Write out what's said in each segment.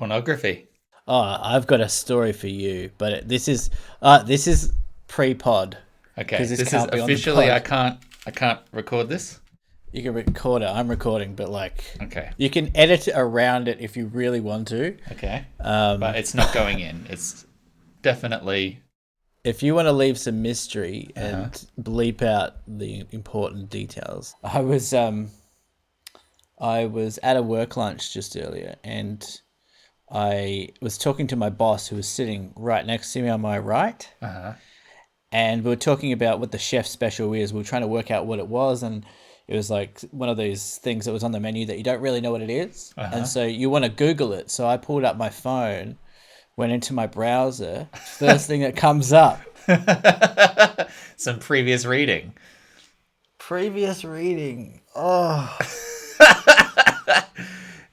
Pornography. Oh, I've got a story for you, but this is pre-pod Okay, because this this is can't be on the officially. I pod. can't record this. You can record it. I'm recording, but Okay. you can edit around it if you really want to. Okay. Um, But it's not going in. It's definitely. if you want to leave some mystery Uh-huh. and bleep out the important details, I was at a work lunch just earlier, and I was talking to my boss who was sitting right next to me on my right. Uh-huh. And we were talking about what the chef special is. We were trying to work out what it was, and it was like one of those things that was on the menu that you don't really know what it is. And Uh-huh. so you want to Google it. So I pulled up my phone, went into my browser, first thing that comes up. Some previous reading. Previous reading. Oh,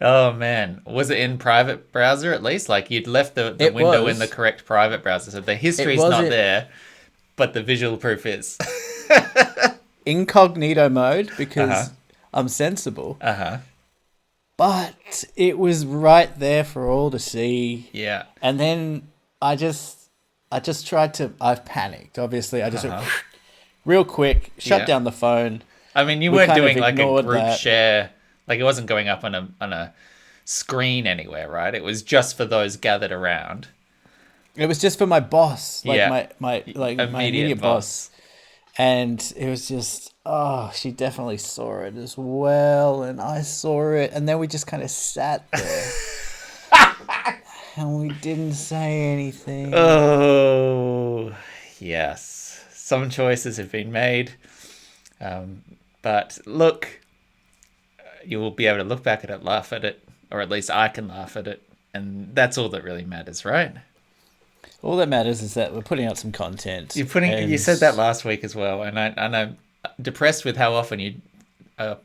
Oh man, was it in private browser at least? Like you'd left the it window in was. the correct private browser, so the It history's not wasn't there, but the visual proof is. incognito mode Uh-huh. because I'm sensible. Uh-huh. But it was right there for all to see. Yeah. And then I just tried to. I've panicked. Obviously, I just went Uh-huh. real quick, shut Yeah. down the phone. I mean, you We weren't kind of doing like a ignored group that. share. Like it wasn't going up on a screen anywhere, right? It was just for those gathered around. It was just for my boss, like Yeah. my my immediate boss. And it was just, oh, she definitely saw it as well, and I saw it, and then we just kind of sat there, and we didn't say anything. Oh, yes. Some choices have been made. But look, you will be able to look back at it, laugh at it, or at least I can laugh at it. And that's all that really matters, right? All that matters is that we're putting out some content. You said that last week as well, and I'm depressed with how often you are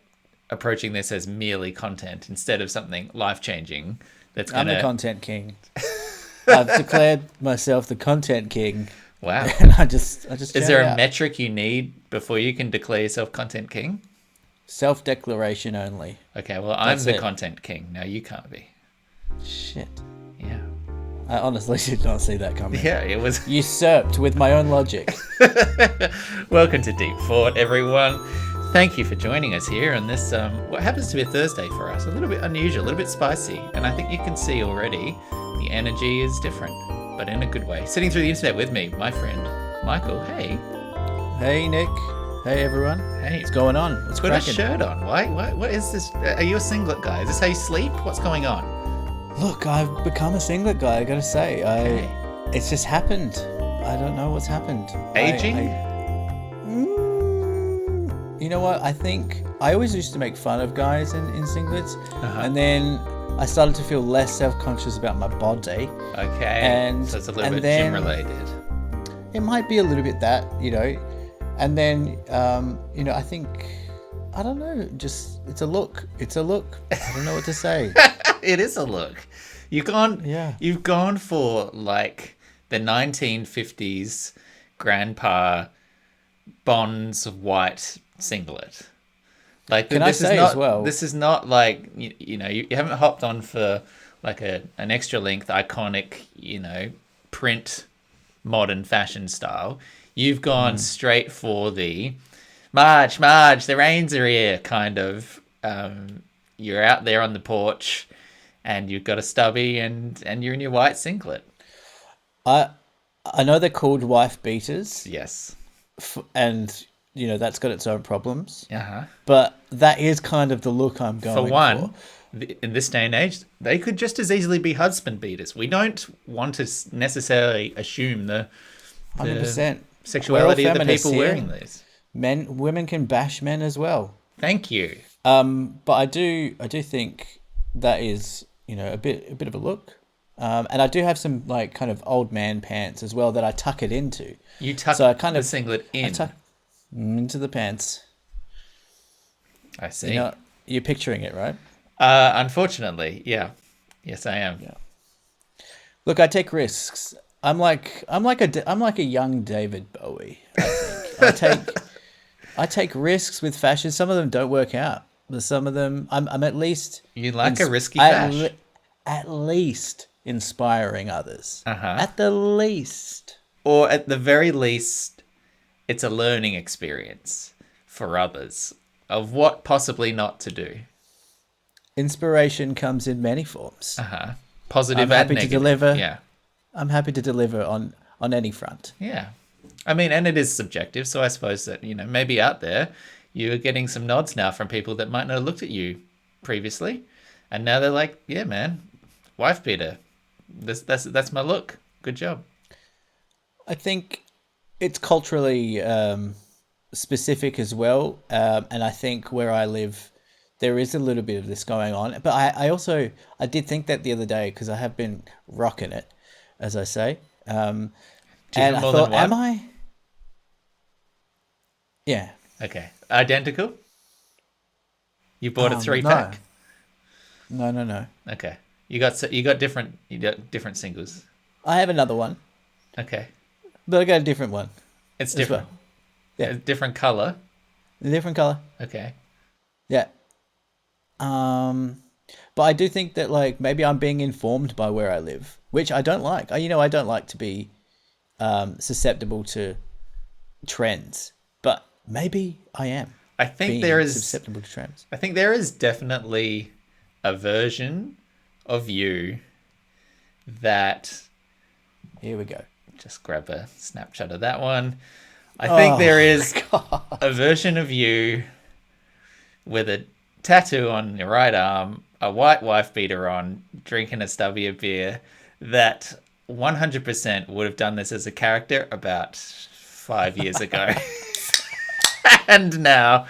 approaching this as merely content instead of something life changing. That's I'm the gonna. content king. I've declared myself the content king, Wow. and I just Is churn there it a out. metric you need before you can declare yourself content king? Self-declaration only. Okay, well I'm That's the it. content king. Now you can't be. Shit. Yeah. I honestly did not see that coming. Yeah, it was. Usurped with my own logic. Welcome to Deep Fort, everyone. Thank you for joining us here on this, what happens to be a Thursday for us. A little bit unusual, a little bit spicy. And I think you can see already the energy is different, but in a good way. Sitting through the internet with me, my friend, Michael. Hey. Hey, Nick. Hey, everyone. Hey. What's going on? What's Put a cracking? shirt on. Why? What is this? Are you a singlet guy? Is this how you sleep? What's going on? Look, I've become a singlet guy, I gotta say. Okay. It's just happened. I don't know what's happened. Aging? You know what? I think I always used to make fun of guys in singlets, Uh-huh. and then I started to feel less self-conscious about my body. Okay. And- So it's a little and bit then- gym related. It might be a little bit that, and then, I think, I don't know, just, it's a look. It's a look. I don't know what to say. It is a look. Yeah. You've gone for like the 1950s grandpa Bonds white singlet. Like Can I this is say not as well- this is not like you haven't hopped on for like an extra length iconic print modern fashion style. You've gone straight for the Marge, the rains are here kind of. You're out there on the porch, and you've got a stubby, and you're in your white singlet. I know they're called wife beaters, Yes. and, that's got its own problems. Uh-huh. But that is kind of the look I'm going For for. one, in this day and age, they could just as easily be husband beaters. We don't want to necessarily assume the 100%. sexuality We're all of the people feminists wearing here. these. Women can bash men as well. Thank you. But I do think that is, a bit of a look. And I do have some like kind of old man pants as well that I tuck it into. You tuck So I kind the of- singlet I in. tuck into the pants. I see. You're picturing it, right? Unfortunately, yeah. Yes, I am. Yeah. Look, I take risks. I'm like a young David Bowie. I think I take risks with fashion. Some of them don't work out, but some of them I'm at least You like a risky at fash. at least inspiring others. Uh-huh. At the least. Or at the very least, it's a learning experience for others of what possibly not to do. Inspiration comes in many forms. Uh-huh. Positive I'm and happy negative. to deliver. Yeah. I'm happy to deliver on any front. Yeah. I mean, and it is subjective, so I suppose that, maybe out there, you're getting some nods now from people that might not have looked at you previously, and now they're like, yeah, man, wife beater. That's my look. Good job. I think it's culturally specific as well, and I think where I live, there is a little bit of this going on. But I did think that the other day because I have been rocking it, as I say. Do you And have I more thought, than one? am I? Yeah. Okay. Identical? You bought a 3-pack? No. Okay. You got different singles. I have another one, Okay. but I got a different one. It's as different. well. Yeah. A different color. A different color. Okay. Yeah. But I do think that like maybe I'm being informed by where I live, which I don't like. I don't like to be susceptible to trends, but maybe I am. I think being there is susceptible to trends. I think there is definitely a version of you that Here we go. just grab a snapshot of that one. I think there is a version of you with a tattoo on your right arm, a white wife beater on, drinking a stubby of beer that 100% would have done this as a character about 5 years ago. And now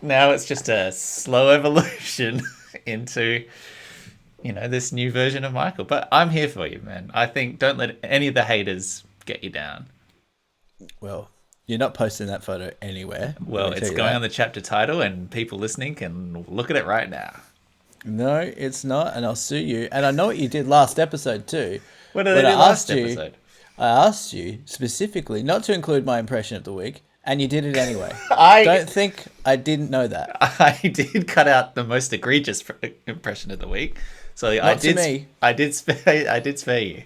it's just a slow evolution into, this new version of Michael. But I'm here for you, man. I think don't let any of the haters get you down. Well, you're not posting that photo anywhere. Well, it's going on the chapter title and people listening can look at it right now. No, it's not, and I'll sue you. And I know what you did last episode too. What did I do last episode? I asked you specifically not to include my impression of the week, and you did it anyway. I don't think I didn't know that. I did cut out the most egregious impression of the week, so I did spare you.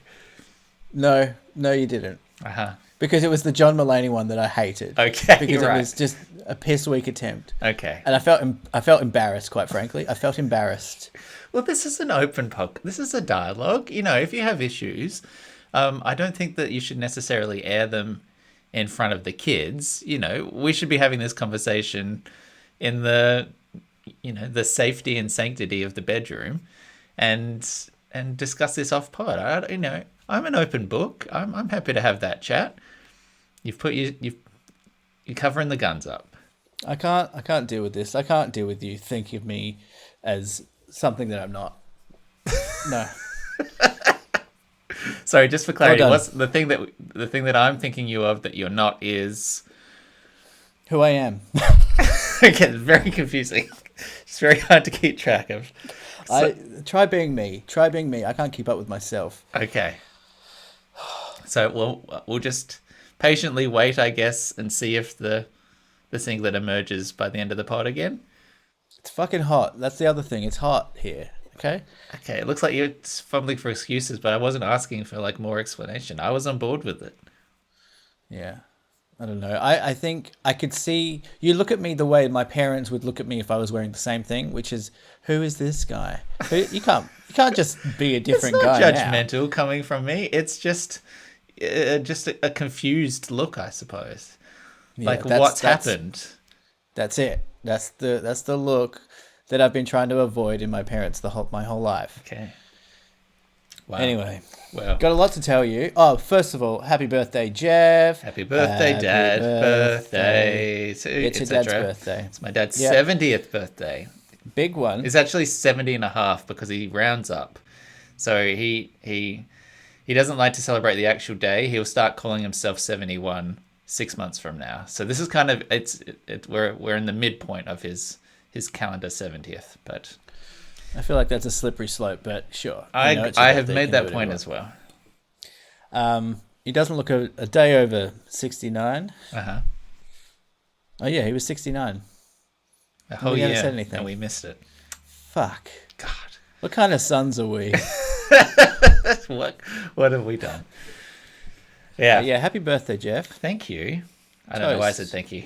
No, you didn't. Uh-huh. Because it was the John Mulaney one that I hated. Okay, because right. It was just a piss weak attempt. Okay. And I felt embarrassed, quite frankly. I felt embarrassed. Well, this is an open podcast. This is a dialogue. If you have issues, I don't think that you should necessarily air them in front of the kids. We should be having this conversation in the safety and sanctity of the bedroom, and discuss this off pod. I'm an open book. I'm happy to have that chat. You're covering the guns up. I can't deal with this. I can't deal with you thinking of me as something that I'm not. No. Sorry, just for clarity, Well what's the thing that I'm thinking you of that you're not is who I am. Okay, it's very confusing. It's very hard to keep track of. Try being me. I can't keep up with myself. Okay. So we'll just patiently wait, I guess, and see if the singlet emerges by the end of the pod again. It's fucking hot. That's the other thing. It's hot here. Okay. Okay. It looks like you're fumbling for excuses, but I wasn't asking for more explanation. I was on board with it. Yeah. I don't know. I think I could see you look at me the way my parents would look at me if I was wearing the same thing, which is, who is this guy? You can't just be a different guy. It's not judgmental coming from me. It's just a confused look, I suppose. Yeah, what's happened? That's it. That's the look that I've been trying to avoid in my parents my whole life. Okay. Wow. Anyway, well, got a lot to tell you. Oh, first of all, happy birthday, Jeff. Happy birthday, Dad. Birthday. It's your dad's birthday. It's my dad's 70th birthday. Big one. It's actually 70 and a half because he rounds up. So he doesn't like to celebrate the actual day. He'll start calling himself 71 6 months from now. So this is kind of we're in the midpoint of his calendar 70th, but I feel like that's a slippery slope, but sure. I have made that point as well. He doesn't look a day over 69. Uh-huh. Oh yeah, he was 69. A whole year, said anything. and we missed it. Fuck. God. What kind of sons are we? what what have we done? Yeah. Yeah, happy birthday, Jeff. Thank you. I don't know why I said Toast thank you.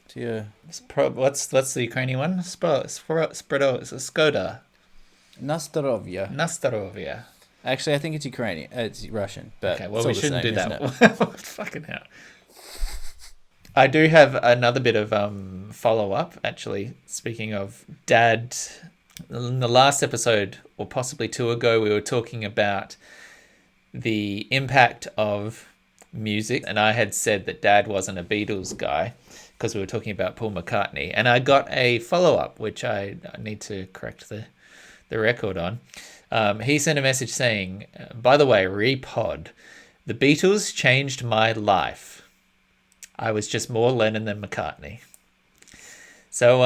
to you. What's the Ukrainian one? Skoda. Nastarovya. Nastarovia. Actually, I think it's Ukrainian. It's Russian, but Okay, well, it's we all the shouldn't same, do isn't that. it? Fucking hell. I do have another bit of follow up, actually. Speaking of Dad, in the last episode, or possibly two ago, we were talking about the impact of music, and I had said that Dad wasn't a Beatles guy because we were talking about Paul McCartney, and I got a follow up, which I need to correct the record on. He sent a message saying, by the way, repod, the Beatles changed my life. I was just more Lennon than McCartney. So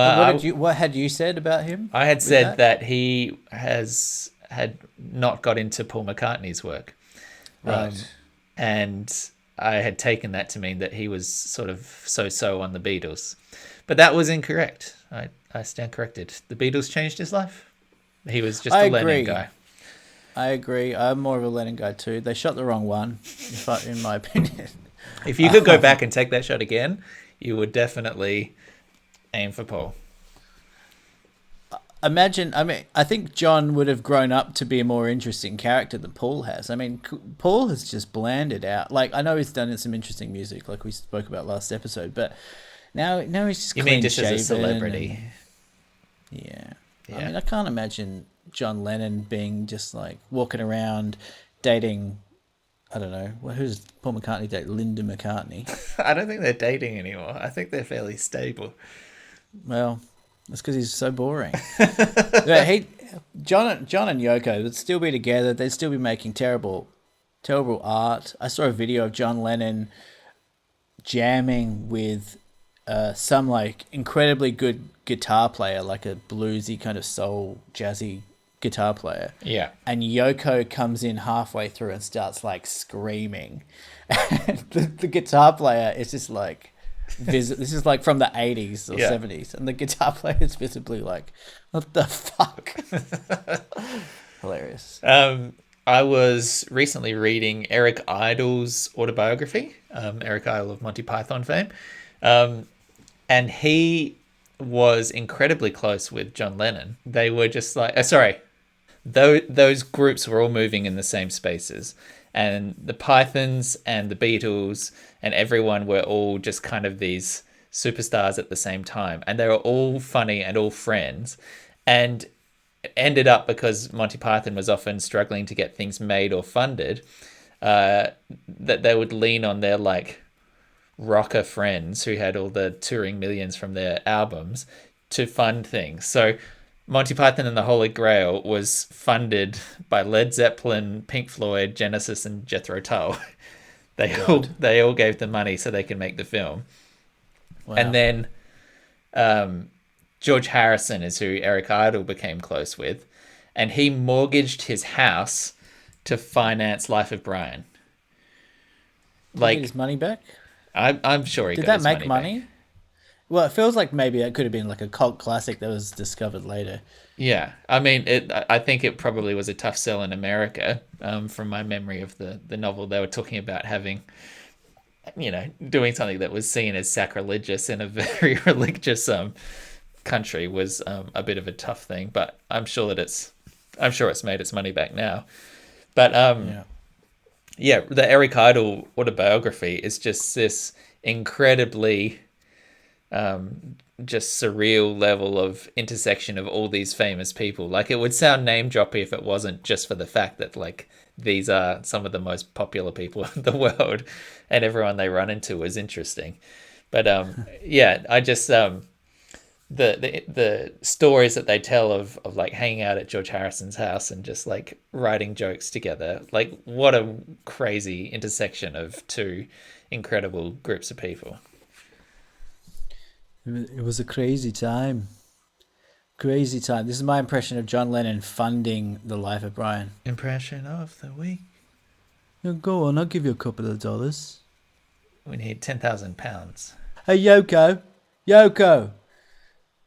What had you said about him? I had said that he had not got into Paul McCartney's work. Right. And I had taken that to mean that he was sort of so-so on the Beatles. But that was incorrect. I stand corrected. The Beatles changed his life. He was just a Lennon guy. I agree. I'm more of a Lennon guy too. They shot the wrong one, in my opinion. If you could go back and take that shot again, you would definitely aim for Paul. I think John would have grown up to be a more interesting character than Paul has. I mean, Paul has just blanded out. Like, I know he's done some interesting music, like we spoke about last episode, but now he's just You mean just as a celebrity? Yeah. I mean, I can't imagine John Lennon being just like walking around dating, I don't know, who's Paul McCartney date? Linda McCartney. I don't think they're dating anymore. I think they're fairly stable. Well, that's because he's so boring. John and Yoko would still be together. They'd still be making terrible art. I saw a video of John Lennon jamming with some like incredibly good guitar player, like a bluesy kind of soul jazzy guitar player. Yeah. And Yoko comes in halfway through and starts like screaming. And the guitar player is just like, this is like from the 80s or 70s, and the guitar player is visibly like, what the fuck? Hilarious. I was recently reading Eric Idle's autobiography, Eric Idle of Monty Python fame, and he was incredibly close with John Lennon. They were just like, those groups were all moving in the same spaces, and the Pythons and the Beatles and everyone were all just kind of these superstars at the same time, and they were all funny and all friends, and it ended up, because Monty Python was often struggling to get things made or funded, that they would lean on their like rocker friends who had all the touring millions from their albums to fund things. So Monty Python and the Holy Grail was funded by Led Zeppelin, Pink Floyd, Genesis, and Jethro Tull. They all gave the money so they could make the film. Wow. And then George Harrison is who Eric Idle became close with, and he mortgaged his house to finance Life of Brian. Like, get his money back? I'm sure he did got that his make money? Back. Well, it feels like maybe that could have been like a cult classic that was discovered later. Yeah, I mean, I think it probably was a tough sell in America. From my memory of the novel, they were talking about having, doing something that was seen as sacrilegious in a very religious country was a bit of a tough thing. But I'm sure it's made its money back now. But the Eric Idle autobiography is just this incredibly just surreal level of intersection of all these famous people. Like, it would sound name droppy if it wasn't just for the fact that like these are some of the most popular people in the world, and everyone they run into is interesting. But I just the stories that they tell of like hanging out at George Harrison's house and just like writing jokes together, like what a crazy intersection of two incredible groups of people. It was a crazy time. Crazy time. This is my impression of John Lennon funding the Life of Brian. Impression of the week. Yeah, go on, I'll give you $2. We need £10,000. Hey, Yoko,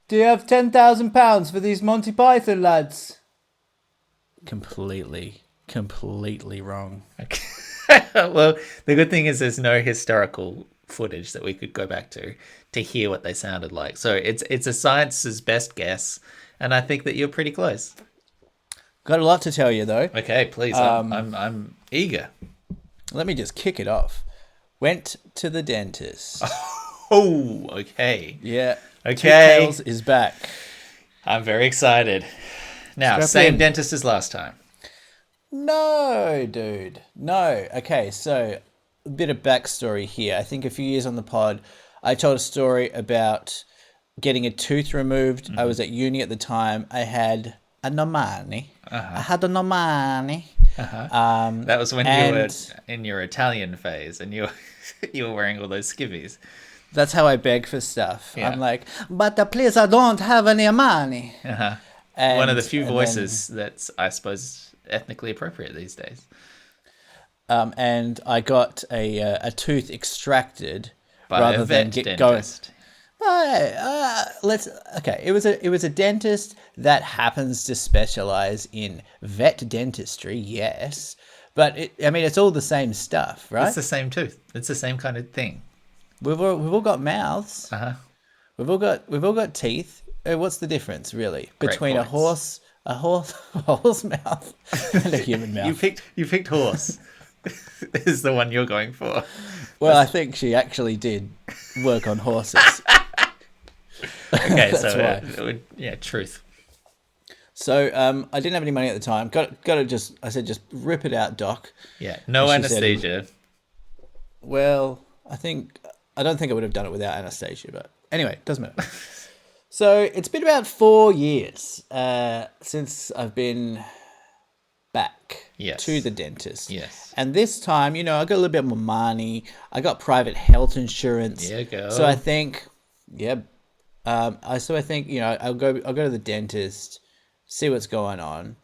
do you have £10,000 for these Monty Python lads? completely wrong. Okay. Well, the good thing is there's no historical footage that we could go back to hear what they sounded like. So it's a science's best guess, and I think that you're pretty close. Got a lot to tell you though. Okay, please. I'm eager. Let me just kick it off. Went to the dentist. Oh, okay. Yeah. Okay. Two Tails is back. I'm very excited. Now, Strap same in. dentist as last time. No, dude. No. Okay, so a bit of backstory here. I think a few years on the pod, I told a story about getting a tooth removed. I was at uni at the time. I had a nomani. I had a nomani. That was when you were and in your Italian phase and you were wearing all those skivvies. that's how I beg for stuff. Yeah. I'm like, but please, I don't have any money. One of the few voices that's, I suppose, ethnically appropriate these days. And I got a tooth extracted By rather a than vet get going. dentist. It was a dentist that happens to specialize in vet dentistry, yes, but it's all the same stuff, right? It's the same tooth. It's the same kind of thing. We've all got mouths. We've all got teeth. What's the difference really between a horse mouth and a human mouth? You picked horse. Is the one you're going for. Well, I think she actually did work on horses. Okay, That's so why. truth. So I didn't have any money at the time. Got to just rip it out, doc. Yeah, no And she said, anesthesia. well, I don't think I would have done it without anesthesia, but anyway, doesn't matter. So it's been about 4 years since I've been back to the dentist. Yes. And this time, I got a little bit more money. I got private health insurance. Yeah, go. So I think, I think I'll go to the dentist, see what's going on.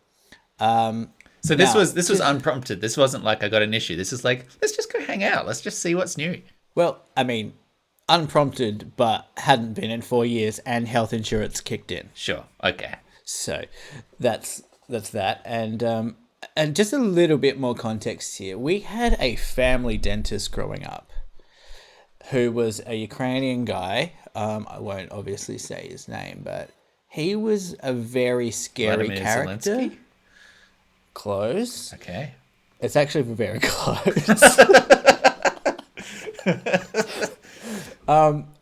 So this was unprompted. This wasn't like I got an issue. This is like, let's just go hang out. Let's just see what's new. Well, unprompted, but hadn't been in 4 years, and health insurance kicked in. Sure. Okay. So that's that. And just a little bit more context here. We had a family dentist growing up who was a Ukrainian guy. I won't obviously say his name, but he was a very scary Vladimir character. Zelensky? Close. Okay. It's actually very close.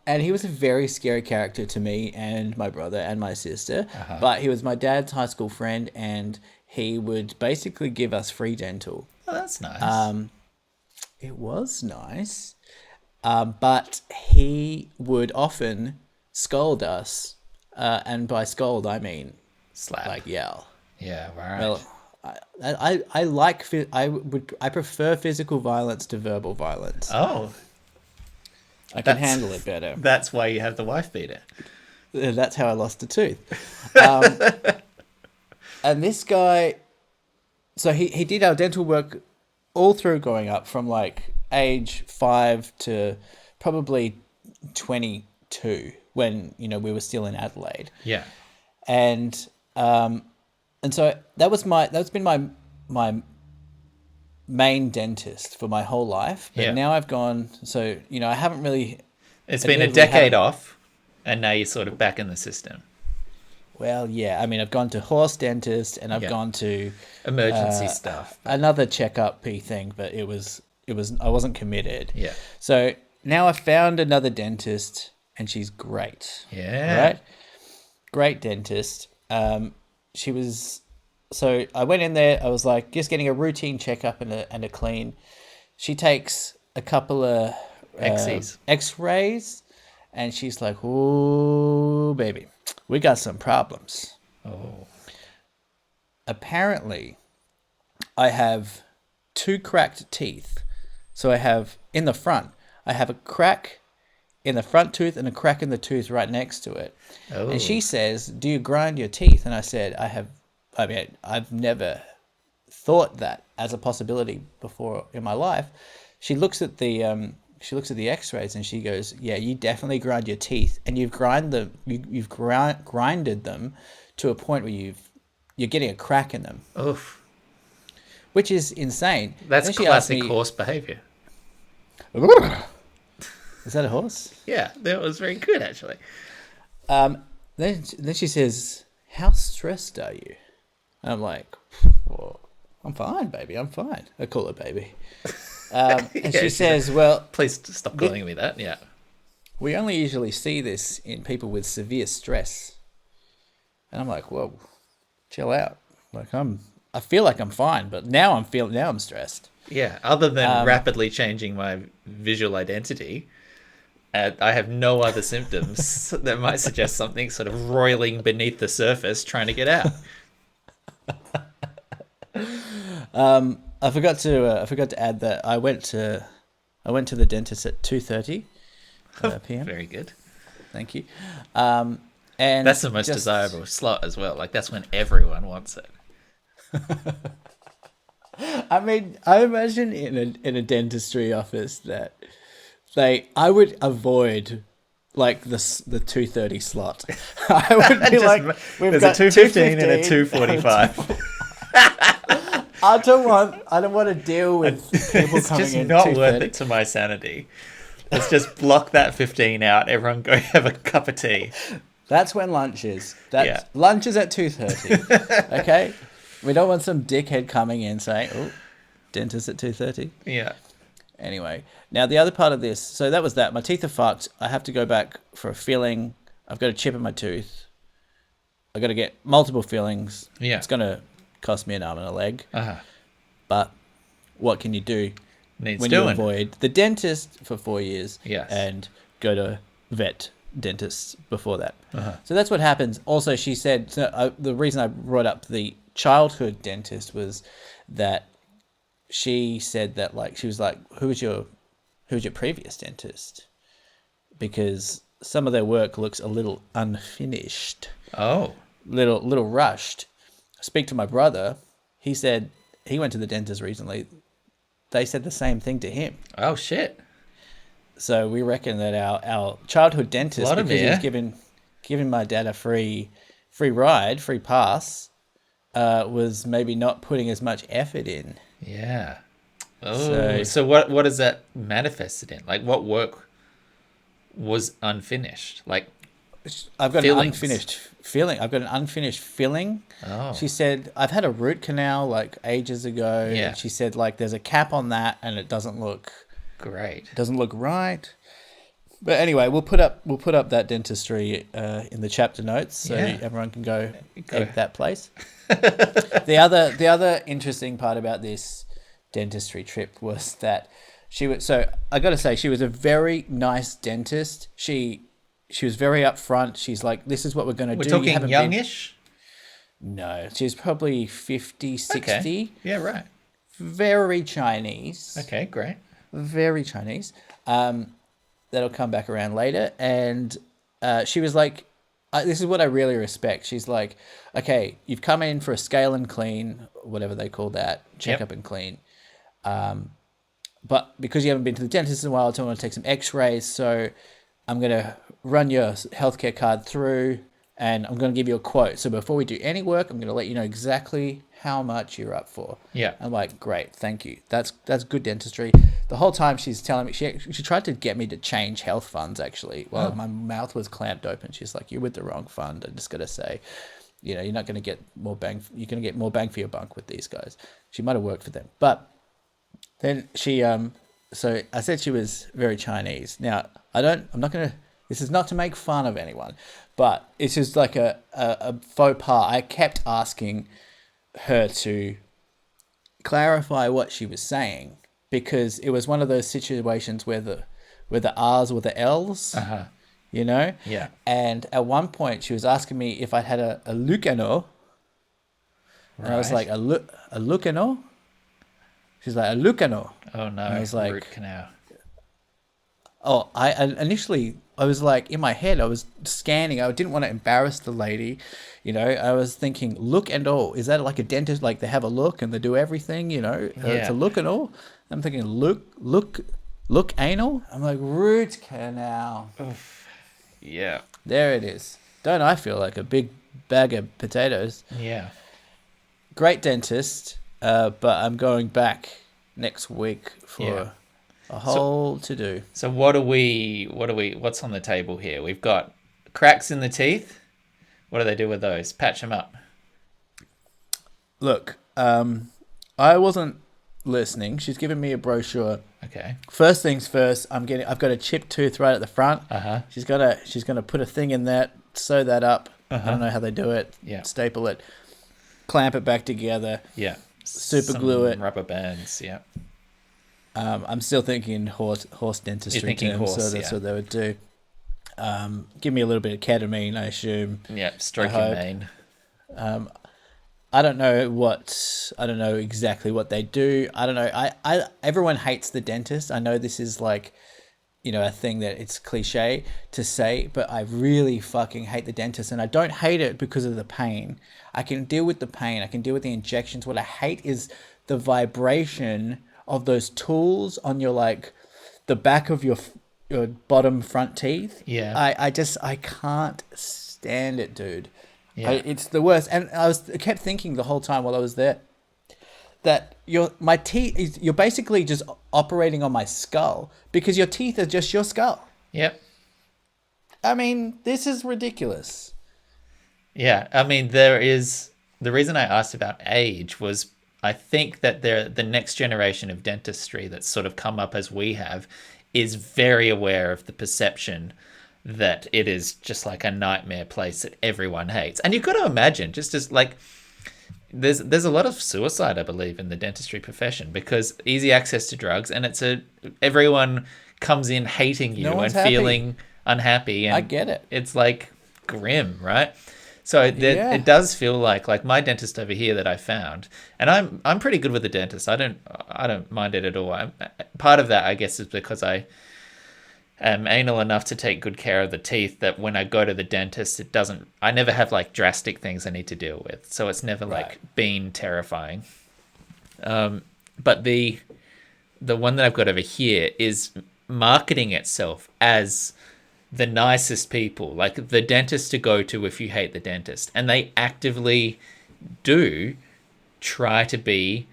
And he was a very scary character to me and my brother and my sister. But he was my dad's high school friend, and he would basically give us free dental. Oh, that's nice. It was nice. But he would often scold us. And by scold, I mean Slap. like yell. Yeah, right. Well, I prefer physical violence to verbal violence. Oh, I can handle it better. that's why you have the wife beater. That's how I lost a tooth. And this guy, so he did our dental work all through growing up, from like age 5 to probably 22, when we were still in Adelaide. Yeah. And so that's been my main dentist for my whole life. But now I've gone, so I haven't really. It's been a decade off, and now you're sort of back in the system. Well, yeah. I've gone to horse dentist, and I've gone to Emergency stuff. another checkup-y thing, but it was I wasn't committed. Yeah. So now I found another dentist, and she's great. Yeah. Right? Great dentist. She was. So I went in there. I was like just getting a routine checkup and a clean. She takes a couple of X-rays, and she's like, "Ooh, baby, we got some problems." Oh. Apparently, I have 2 cracked teeth. So I have in the front. I have a crack in the front tooth and a crack in the tooth right next to it. Oh. And she says, "Do you grind your teeth?" And I said, I've never thought that as a possibility before in my life. She looks at the X-rays and she goes, "Yeah, you definitely grind your teeth, and you've grinded them to a point where you've you're getting a crack in them, Oof. which is insane. That's Then she asked classic me, horse behavior. is that a horse? Yeah, that was very good, actually. Then she says, how stressed are you? And I'm like, well, I'm fine, baby. I'm fine. I call her baby. And Yeah, she says, well, Please stop calling me that. Yeah. we only usually see this in people with severe stress. And I'm like, whoa, chill out. Like I feel like I'm fine, but now I'm stressed. Yeah. Other than rapidly changing my visual identity, I have no other symptoms that might suggest something sort of roiling beneath the surface trying to get out. I forgot to add that I went to the dentist at 2:30 p.m. Very good. Thank you. And That's the most desirable slot as well. Like, that's when everyone wants it. I mean, I imagine in a dentistry office that I would avoid like the 2:30 slot. I would be like, we've got 2:15 and a 2:45. I don't want to deal with people It's coming just in not 2:30. worth it to my sanity. Let's just block that 15 out. Everyone go have a cup of tea. That's when lunch is. Yeah. Lunch is at 2:30. Okay? We don't want some dickhead coming in saying, oh, dentist at 2:30. Yeah. Anyway, now the other part of this, so that was that. My teeth are fucked. I have to go back for a filling. I've got a chip in my tooth. I've got to get multiple fillings. Yeah. It's going to cost me an arm and a leg. Uh-huh. But what can you do Needs when doing. you avoid the dentist for 4 years Yes. and go to vet dentists before that? Uh-huh. So that's what happens. Also, she said, the reason I brought up the childhood dentist was that she said that, like, she was like, who was your previous dentist? Because some of their work looks a little unfinished, Oh. little rushed. I speak to my brother. He said he went to the dentist recently. They said the same thing to him. Oh, shit. So we reckon that our childhood dentist, because he was giving my dad a free ride, free pass, was maybe not putting as much effort in. Yeah. Oh, so what is that manifested in? Like, what work was unfinished? Like, I've got fillings. an unfinished filling. I've got an unfinished filling. Oh. She said, I've had a root canal like ages ago. Yeah. And she said, like, there's a cap on that and it doesn't look Great. right. But anyway, we'll put up that dentistry in the chapter notes so everyone can go egg that place. The other interesting part about this dentistry trip was that I got to say, she was a very nice dentist. She was very upfront. She's like, this is what we're going to do. We're talking youngish? No, she's probably 50, 60. Okay. Yeah, right. Very Chinese. Okay, great. Very Chinese. That'll come back around later. And she was like, this is what I really respect. She's like, okay, you've come in for a scale and clean, whatever they call that, checkup and clean. But because you haven't been to the dentist in a while, I want to take some x-rays. So I'm going to run your healthcare card through and I'm going to give you a quote. So before we do any work, I'm going to let you know exactly how much you're up for. Yeah. I'm like, great, thank you. That's good dentistry. The whole time she's telling me, she tried to get me to change health funds, actually. While my mouth was clamped open. She's like, you're with the wrong fund. I just got to say, you're not going to get more bang. You're going to get more bang for your buck with these guys. She might have worked for them. But then she, so I said she was very Chinese. Now, I'm not going to, this is not to make fun of anyone, but it's just like a faux pas. I kept asking her to clarify what she was saying because it was one of those situations where the R's were the L's, Yeah. And at one point she was asking me if I had a Lucano, and I was like, a Lucano? She's like, a Lucano. Oh no, I was like, root canal. Oh, I initially, I was like, in my head, I was scanning. I didn't want to embarrass the lady. I was thinking, look and all. Is that like a dentist? Like they have a look and they do everything, It's a look and all. I'm thinking, look anal? I'm like, root canal. Oof. Yeah. There it is. Don't I feel like a big bag of potatoes? Yeah. great dentist, but I'm going back next week for a whole to do. So what's on the table here? We've got cracks in the teeth. What do they do with those? Patch them up. Look, I wasn't listening. She's given me a brochure. Okay. First things first, I've got a chipped tooth right at the front. Uh-huh. She's gonna put a thing in that, sew that up. I don't know how they do it. Yeah. Staple it, clamp it back together. Yeah. Super glue it. Rubber bands. Yeah. I'm still thinking horse dentistry terms, so that's what they would do. Give me a little bit of ketamine, I assume. Yeah, stroke your mane. I don't know exactly what they do. I don't know. Everyone hates the dentist. I know this is like, a thing that it's cliche to say, but I really fucking hate the dentist, and I don't hate it because of the pain. I can deal with the pain. I can deal with the injections. What I hate is the vibration of those tools on your the back of your bottom front teeth. Yeah. I can't stand it, dude. Yeah. It's the worst. And I kept thinking the whole time while I was there that my teeth, you're basically just operating on my skull because your teeth are just your skull. Yep. I mean, this is ridiculous. Yeah. I mean, the reason I asked about age was I think that the next generation of dentistry that's sort of come up as we have is very aware of the perception that it is just like a nightmare place that everyone hates. And you've got to imagine, just as there's a lot of suicide, I believe, in the dentistry profession because easy access to drugs, and everyone comes in hating you and feeling unhappy. And I get it. It's like grim, right? So it does feel like my dentist over here that I found, and I'm pretty good with the dentist. I don't mind it at all. Part of that, I guess, is because I am anal enough to take good care of the teeth that when I go to the dentist, I never have drastic things I need to deal with. So it's never been terrifying. But the one that I've got over here is marketing itself as the nicest people, like the dentist to go to if you hate the dentist. And they actively do try to be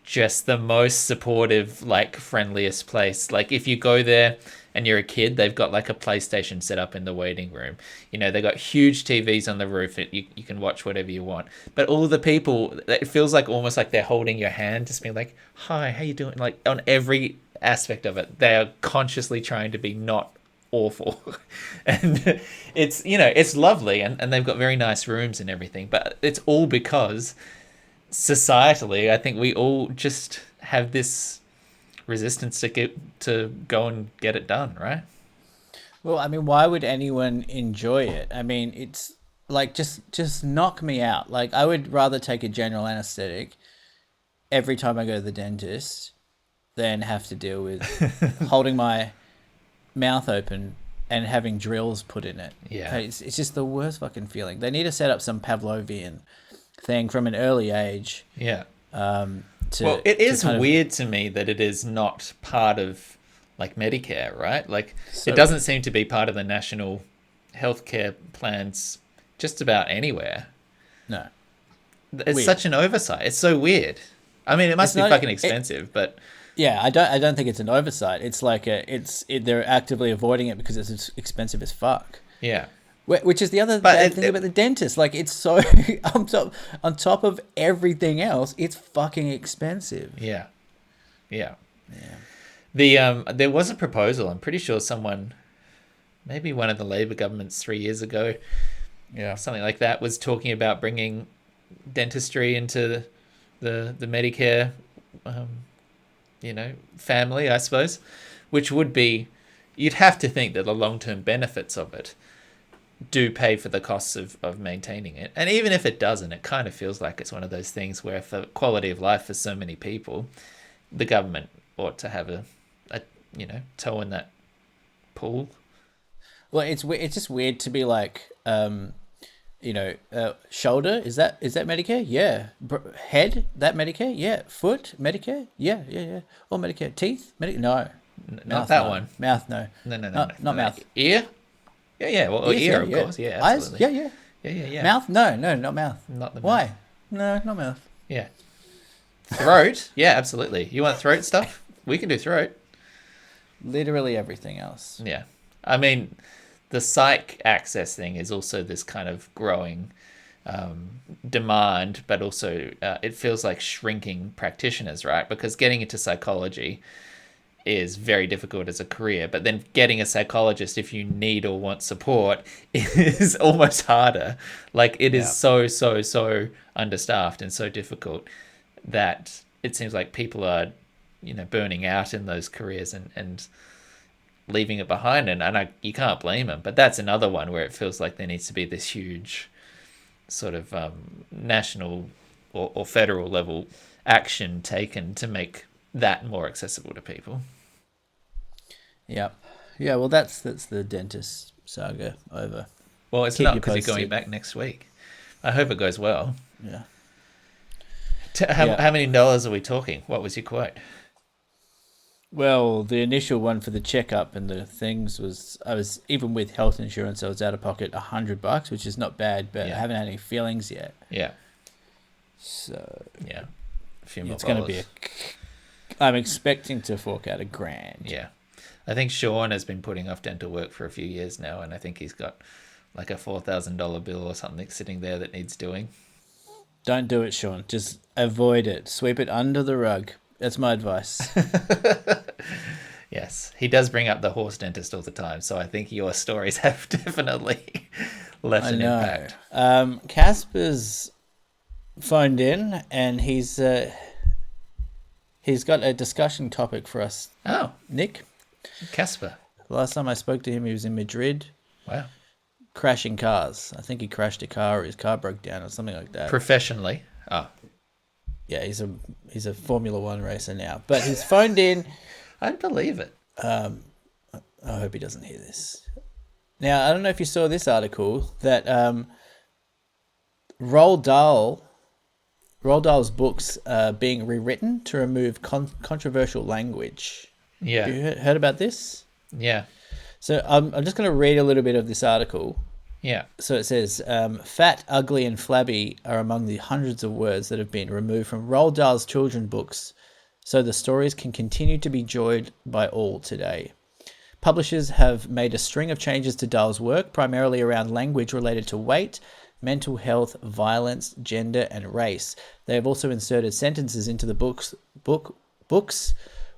just the most supportive, friendliest place. Like if you go there and you're a kid, they've got a PlayStation set up in the waiting room. They've got huge TVs on the roof. You can watch whatever you want. But all the people, it feels almost like they're holding your hand, just being like, hi, how you doing? On every aspect of it, they are consciously trying to be not awful. And it's lovely. And they've got very nice rooms and everything. But it's all because societally, I think we all just have this resistance to go and get it done, right? Well, I mean, why would anyone enjoy it? I mean, it's just knock me out. I would rather take a general anesthetic every time I go to the dentist than have to deal with holding my mouth open and having drills put in it. Yeah. It's just the worst fucking feeling. They need to set up some Pavlovian thing from an early age. Yeah. It is weird to me that it is not part of Medicare, right? It doesn't seem to be part of the national healthcare plans just about anywhere. No. It's such an oversight. It's so weird. I mean, it must be fucking expensive, but yeah, I don't think it's an oversight. It's they're actively avoiding it because it's expensive as fuck. Yeah. Which is the other bad thing about the dentist. It's so on top of everything else, it's fucking expensive. Yeah. There was a proposal. I'm pretty sure someone, maybe one of the Labor governments 3 years ago, something like that, was talking about bringing dentistry into the Medicare, family, I suppose, which would be, you'd have to think that the long-term benefits of it do pay for the costs of maintaining it. And even if it doesn't, it kind of feels like it's one of those things where for quality of life for so many people, the government ought to have a toe in that pool. Well, it's just weird to be shoulder, is that Medicare? Yeah. Head, that Medicare? Yeah. Foot, Medicare? Yeah. All Medicare. Teeth? No. Not that one. Mouth, no. No. Not mouth. Ear? Yeah. Well, Ears, ear, of course. Yeah, absolutely. Eyes? Yeah. Yeah. Mouth? No, not mouth. Not the mouth. Why? No, not mouth. Yeah. Throat? Yeah, absolutely. You want throat stuff? We can do throat. Literally everything else. Yeah. I mean, the psych access thing is also this kind of growing demand, but also it feels like shrinking practitioners, right? Because getting into psychology is very difficult as a career, but then getting a psychologist if you need or want support is almost harder. Like it is Yeah. so understaffed and so difficult that it seems like people are, burning out in those careers and leaving it behind. And you can't blame them, but that's another one where it feels like there needs to be this huge sort of national or federal level action taken to make that more accessible to people. Yeah. Yeah, well that's the dentist saga over. Well, it's Keep not you because you're going posted. back next week. I hope it goes well. Yeah. How, Yeah. how many dollars are we talking? What was your quote? Well, the initial one for the checkup and the things was I was even with health insurance I was out of pocket $100, which is not bad, but I Yeah. haven't had any feelings yet. Yeah. So Yeah. A few more it's going to dollars. be I'm expecting to fork out $1,000. Yeah. I think Sean has been putting off dental work for a few years now, and I think he's got like a $4,000 bill or something sitting there that needs doing. Don't do it, Sean. Just avoid it. Sweep it under the rug. That's my advice. Yes. He does bring up the horse dentist all the time, so I think your stories have definitely left I an know. impact. Casper's phoned in and he's got a discussion topic for us, Oh, Nick. Casper. Last time I spoke to him, he was in Madrid Wow. crashing cars. I think he crashed a car or his car broke down or something like that. Professionally. Oh, Yeah, he's a Formula One racer now. But he's phoned in. I'd believe it. I hope he doesn't hear this. Now, I don't know if you saw this article that Roald Dahl's books are being rewritten to remove controversial language. Yeah. Have you heard about this? Yeah. So I'm just going to read a little bit of this article. Yeah. So it says, fat, ugly, and flabby are among the hundreds of words that have been removed from Roald Dahl's children's books, so the stories can continue to be enjoyed by all today. Publishers have made a string of changes to Dahl's work, primarily around language related to weight, mental health, violence, gender, and race. They have also inserted sentences into the books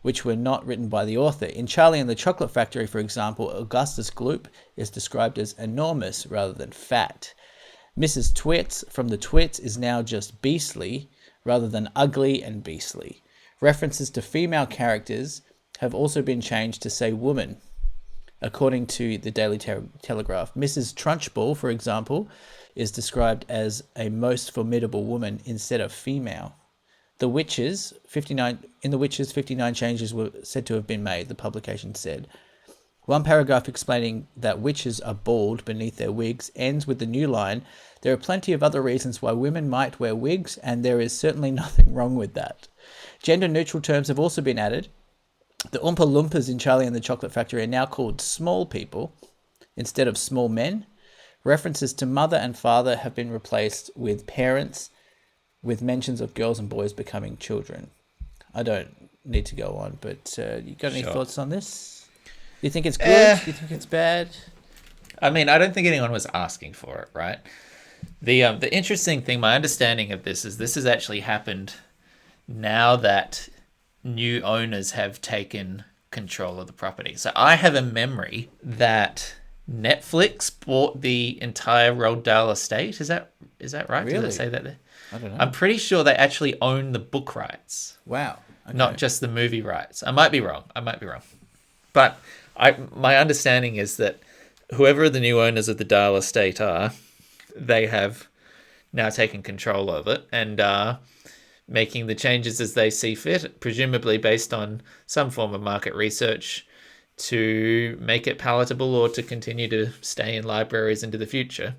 which were not written by the author. In Charlie and the Chocolate Factory, for example, Augustus Gloop is described as enormous rather than fat. Mrs. Twits from the Twits is now just beastly rather than ugly and beastly. References to female characters have also been changed to say woman, according to the Daily Telegraph. Mrs. Trunchbull, for example, is described as a most formidable woman instead of female. In The Witches, 59 changes were said to have been made, the publication said. One paragraph explaining that witches are bald beneath their wigs ends with the new line, there are plenty of other reasons why women might wear wigs, and there is certainly nothing wrong with that. Gender-neutral terms have also been added. The Oompa Loompas in Charlie and the Chocolate Factory are now called small people instead of small men. References to mother and father have been replaced with parents, with mentions of girls and boys becoming children. I don't need to go on, but you got any thoughts on this? Do you think it's good? Do you think it's bad? I mean, I don't think anyone was asking for it, right? The interesting thing, my understanding of this has actually happened now that new owners have taken control of the property. So I have a memory that Netflix bought the entire Roald Dahl estate. Is that right? Really? Did it say that there? I don't know. I'm pretty sure they actually own the book rights, Wow. Okay. not just the movie rights. I might be wrong. But my understanding is that whoever the new owners of the Dahl estate are, they have now taken control of it and are making the changes as they see fit, presumably based on some form of market research to make it palatable or to continue to stay in libraries into the future.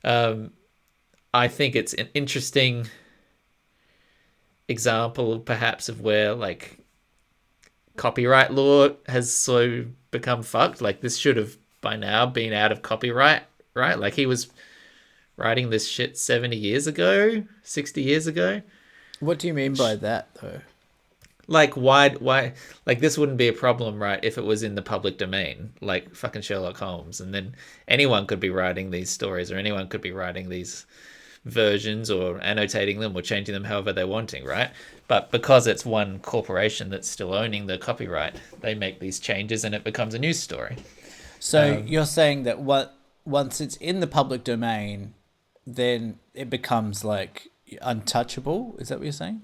I think it's an interesting example, perhaps, of where like copyright law has so become fucked. Like this should have by now been out of copyright, right? Like he was writing this shit 70 years ago, 60 years ago. What do you mean by that, though? Like why like this wouldn't be a problem, right, if it was in the public domain, like fucking Sherlock Holmes, and then anyone could be writing these stories, or anyone could be writing these versions or annotating them or changing them however they're wanting, right? But because it's one corporation that's still owning the copyright, they make these changes and it becomes a news story. So you're saying that once it's in the public domain, then it becomes like untouchable? Is that what you're saying?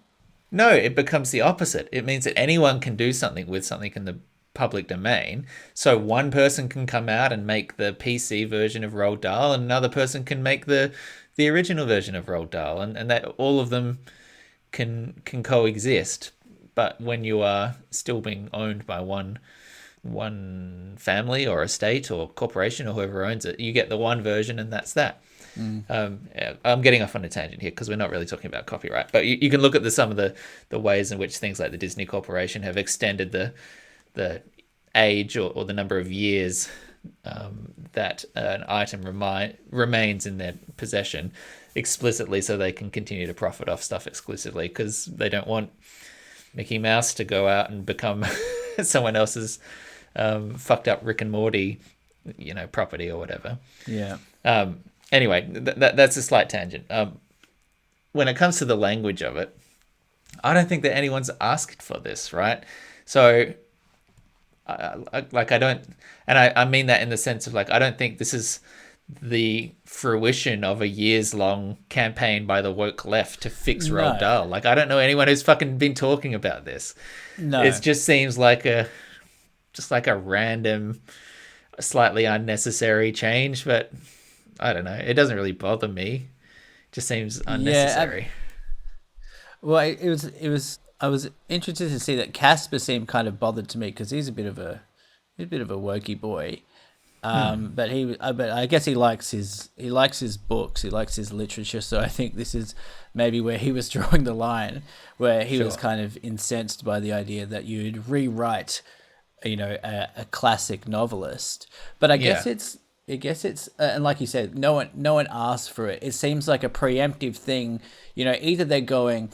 No, it becomes the opposite. It means that anyone can do something with something in the public domain. So one person can come out and make the PC version of Roald Dahl, and another person can make the original version of Roald Dahl, and that all of them can coexist. But when you are still being owned by one family or estate or corporation or whoever owns it, you get the one version, and that's that. Yeah, I'm getting off on a tangent here because we're not really talking about copyright, but you can look at some of the ways in which things like the Disney Corporation have extended the age or the number of years that an item remains in their possession explicitly, so they can continue to profit off stuff exclusively, because they don't want Mickey Mouse to go out and become someone else's fucked up Rick and Morty, property or whatever. Yeah. Anyway, that's a slight tangent. When it comes to the language of it, I don't think that anyone's asked for this, right? So, I don't, and I mean that in the sense of I don't think this is the fruition of a years-long campaign by the woke left to fix Roald Dahl. I don't know anyone who's fucking been talking about this. No. It just seems like a random, slightly unnecessary change, but I don't know. It doesn't really bother me. It just seems unnecessary. Well, it was. I was interested to see that Casper seemed kind of bothered to me because he's a bit of a wokey boy. But I guess he likes his books. He likes his literature. So I think this is maybe where he was drawing the line, where he was kind of incensed by the idea that you'd rewrite, a classic novelist. But I guess it's. And like you said, no one asked for it. It seems like a preemptive thing. Either they're going,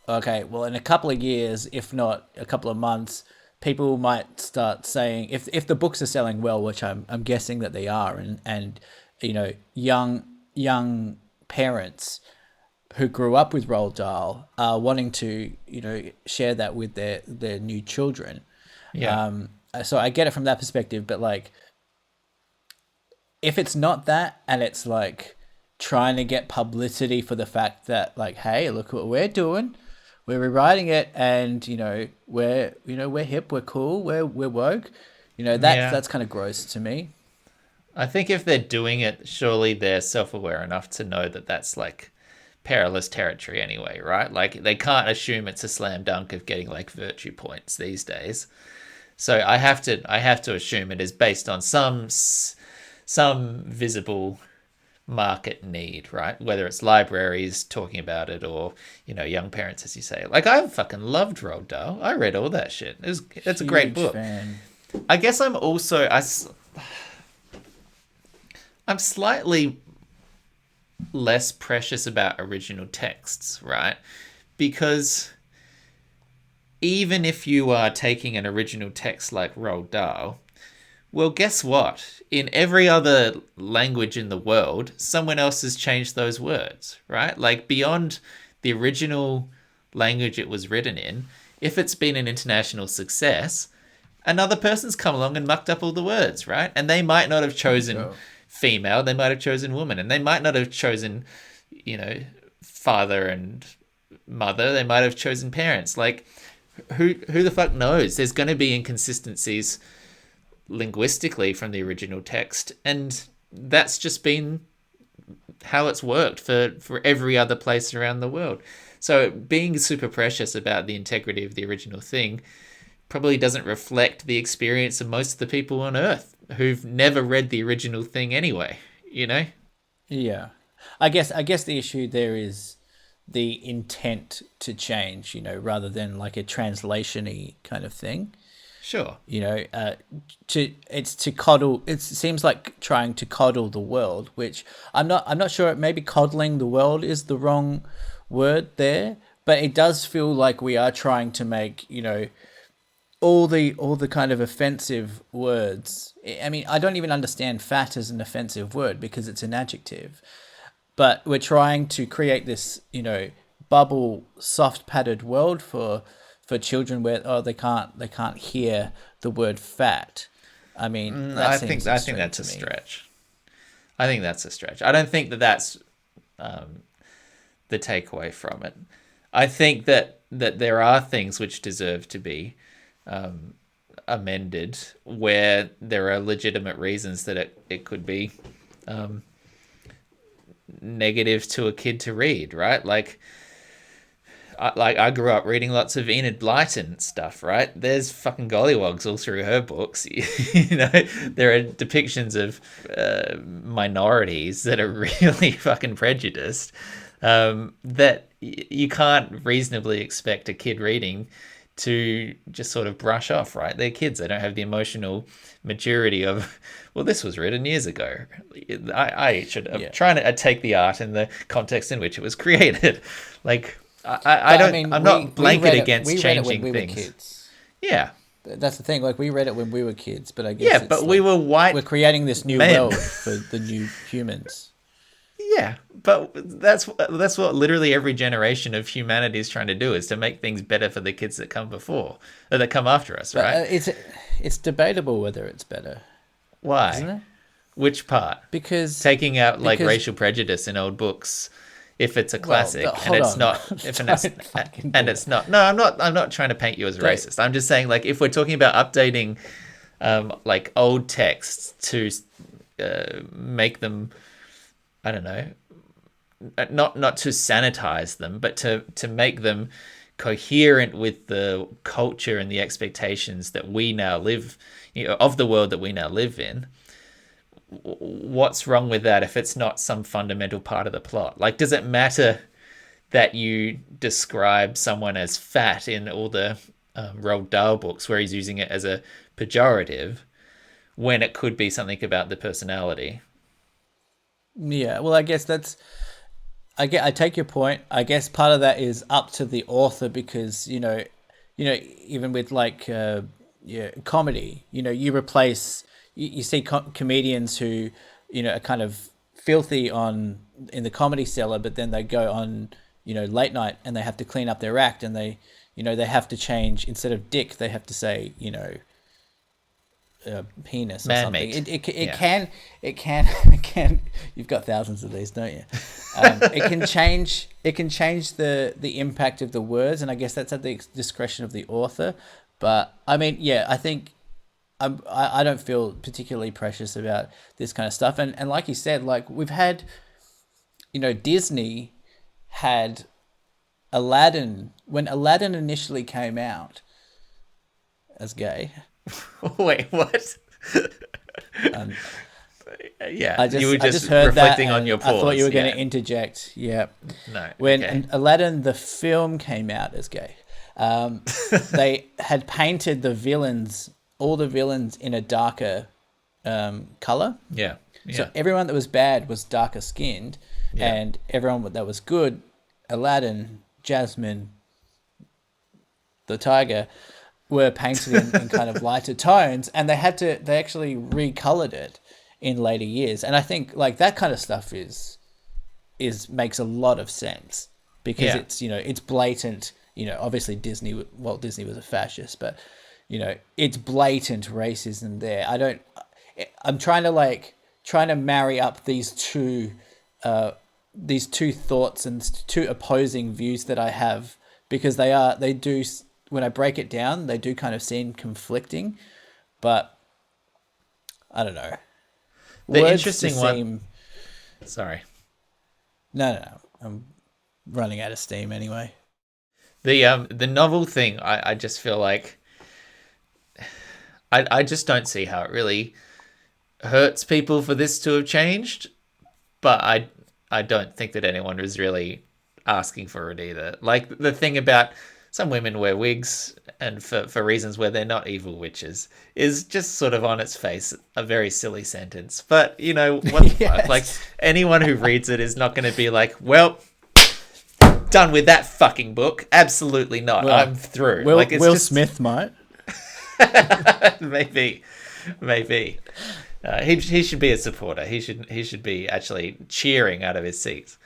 okay, well, in a couple of years, if not a couple of months, people might start saying, if the books are selling well, which I'm guessing that they are, and young parents who grew up with Roald Dahl are wanting to share that with their new children. Yeah. So I get it from that perspective, but if it's not that, and it's trying to get publicity for the fact that hey, look what we're doing, we're rewriting it, and we're hip, we're cool, we're woke, that's kind of gross to me. I think if they're doing it, surely they're self-aware enough to know that that's perilous territory anyway, right? They can't assume it's a slam dunk of getting virtue points these days. So I have to assume it is based on some visible market need, right? Whether it's libraries talking about it or, young parents, as you say. I fucking loved Roald Dahl. I read all that shit. It's a great book. Fan. I guess I'm also, I'm slightly less precious about original texts, right? Because even if you are taking an original text like Roald Dahl, well, guess what? In every other language in the world, someone else has changed those words, right? Beyond the original language it was written in, if it's been an international success, another person's come along and mucked up all the words, right? And they might not have chosen female, they might have chosen woman, and they might not have chosen, father and mother, they might have chosen parents. Who the fuck knows? There's going to be inconsistencies linguistically from the original text, and that's just been how it's worked for every other place around the world. So being super precious about the integrity of the original thing probably doesn't reflect the experience of most of the people on Earth who've never read the original thing anyway, Yeah. I guess the issue there is the intent to change, rather than a translation-y kind of thing. Sure. To coddle. It seems like trying to coddle the world, which I'm not sure. Maybe coddling the world is the wrong word there, but it does feel like we are trying to make, you know, all the kind of offensive words. I mean, I don't even understand fat as an offensive word because it's an adjective. But we're trying to create this, you know, bubble, soft padded world for children where they can't hear the word fat. I mean, that I seems think extreme that's to a me. stretch. I think that's a stretch. I don't think that that's the takeaway from it. I think that there are things which deserve to be amended where there are legitimate reasons that it could be negative to a kid to read, right? Like I grew up reading lots of Enid Blyton stuff, right? There's fucking gollywogs all through her books. You know, there are depictions of minorities that are really fucking prejudiced that you can't reasonably expect a kid reading to just sort of brush off, right? They're kids. They don't have the emotional maturity of, well, this was written years ago. I should have trying to take the art in the context in which it was created. Like, I'm not blanket against changing we things. Were kids. Yeah. That's the thing. Like, we read it when we were kids, but I guess but we were white. We're creating this new men. world for the new humans. Yeah, but that's what literally every generation of humanity is trying to do, is to make things better for the kids that come before or that come after us, right? It's debatable whether it's better. Why? Isn't it? Which part? Because taking out like racial prejudice in old books, if it's a classic and it's not, it's not. No, I'm not trying to paint you as a racist. I'm just saying, like, if we're talking about updating, like old texts to make them, I don't know, not to sanitize them, but to make them coherent with the culture and the expectations that we now live, you know, of the world that we now live in. What's wrong with that if it's not some fundamental part of the plot? Like, does it matter that you describe someone as fat in all the Roald Dahl books where he's using it as a pejorative when it could be something about the personality? Yeah, well, I guess I take your point. I guess part of that is up to the author because, you know, even with like comedy, you know, you see comedians who, you know, are kind of filthy in the Comedy Cellar, but then they go on, you know, late night and they have to clean up their act and they have to change, instead of dick, they have to say, you know, penis or something. It can. You've got thousands of these, don't you? It can change the impact of the words, and I guess that's at the discretion of the author. But I mean, yeah, I think I don't feel particularly precious about this kind of stuff. And like you said, like we've had, you know, Disney had Aladdin, when Aladdin initially came out as gay. Wait, what? Yeah, you were just heard reflecting that on your pause. I thought you were going to interject. Yeah. No. When Aladdin, the film, came out as gay, they had painted all the villains in a darker color. Yeah. So everyone that was bad was darker skinned, and everyone that was good, Aladdin, Jasmine, the tiger, were painted in kind of lighter tones, and they actually recolored it in later years. And I think like that kind of stuff makes a lot of sense because it's, you know, it's blatant, you know, obviously Walt Disney was a fascist, but you know, it's blatant racism there. I'm trying to marry up these two thoughts and two opposing views that I have, because they do, when I break it down, they do kind of seem conflicting, but I don't know. The Words interesting one. Sorry. No. I'm running out of steam anyway. The novel thing, I just feel like I just don't see how it really hurts people for this to have changed, but I don't think that anyone was really asking for it either. Like the thing about some women wear wigs and for reasons where they're not evil witches is just sort of on its face a very silly sentence. But, you know, what the fuck? Like anyone who reads it is not going to be like, well, done with that fucking book. Absolutely not. Well, I'm through. Will Smith might. Maybe. He should be a supporter. He should be actually cheering out of his seats.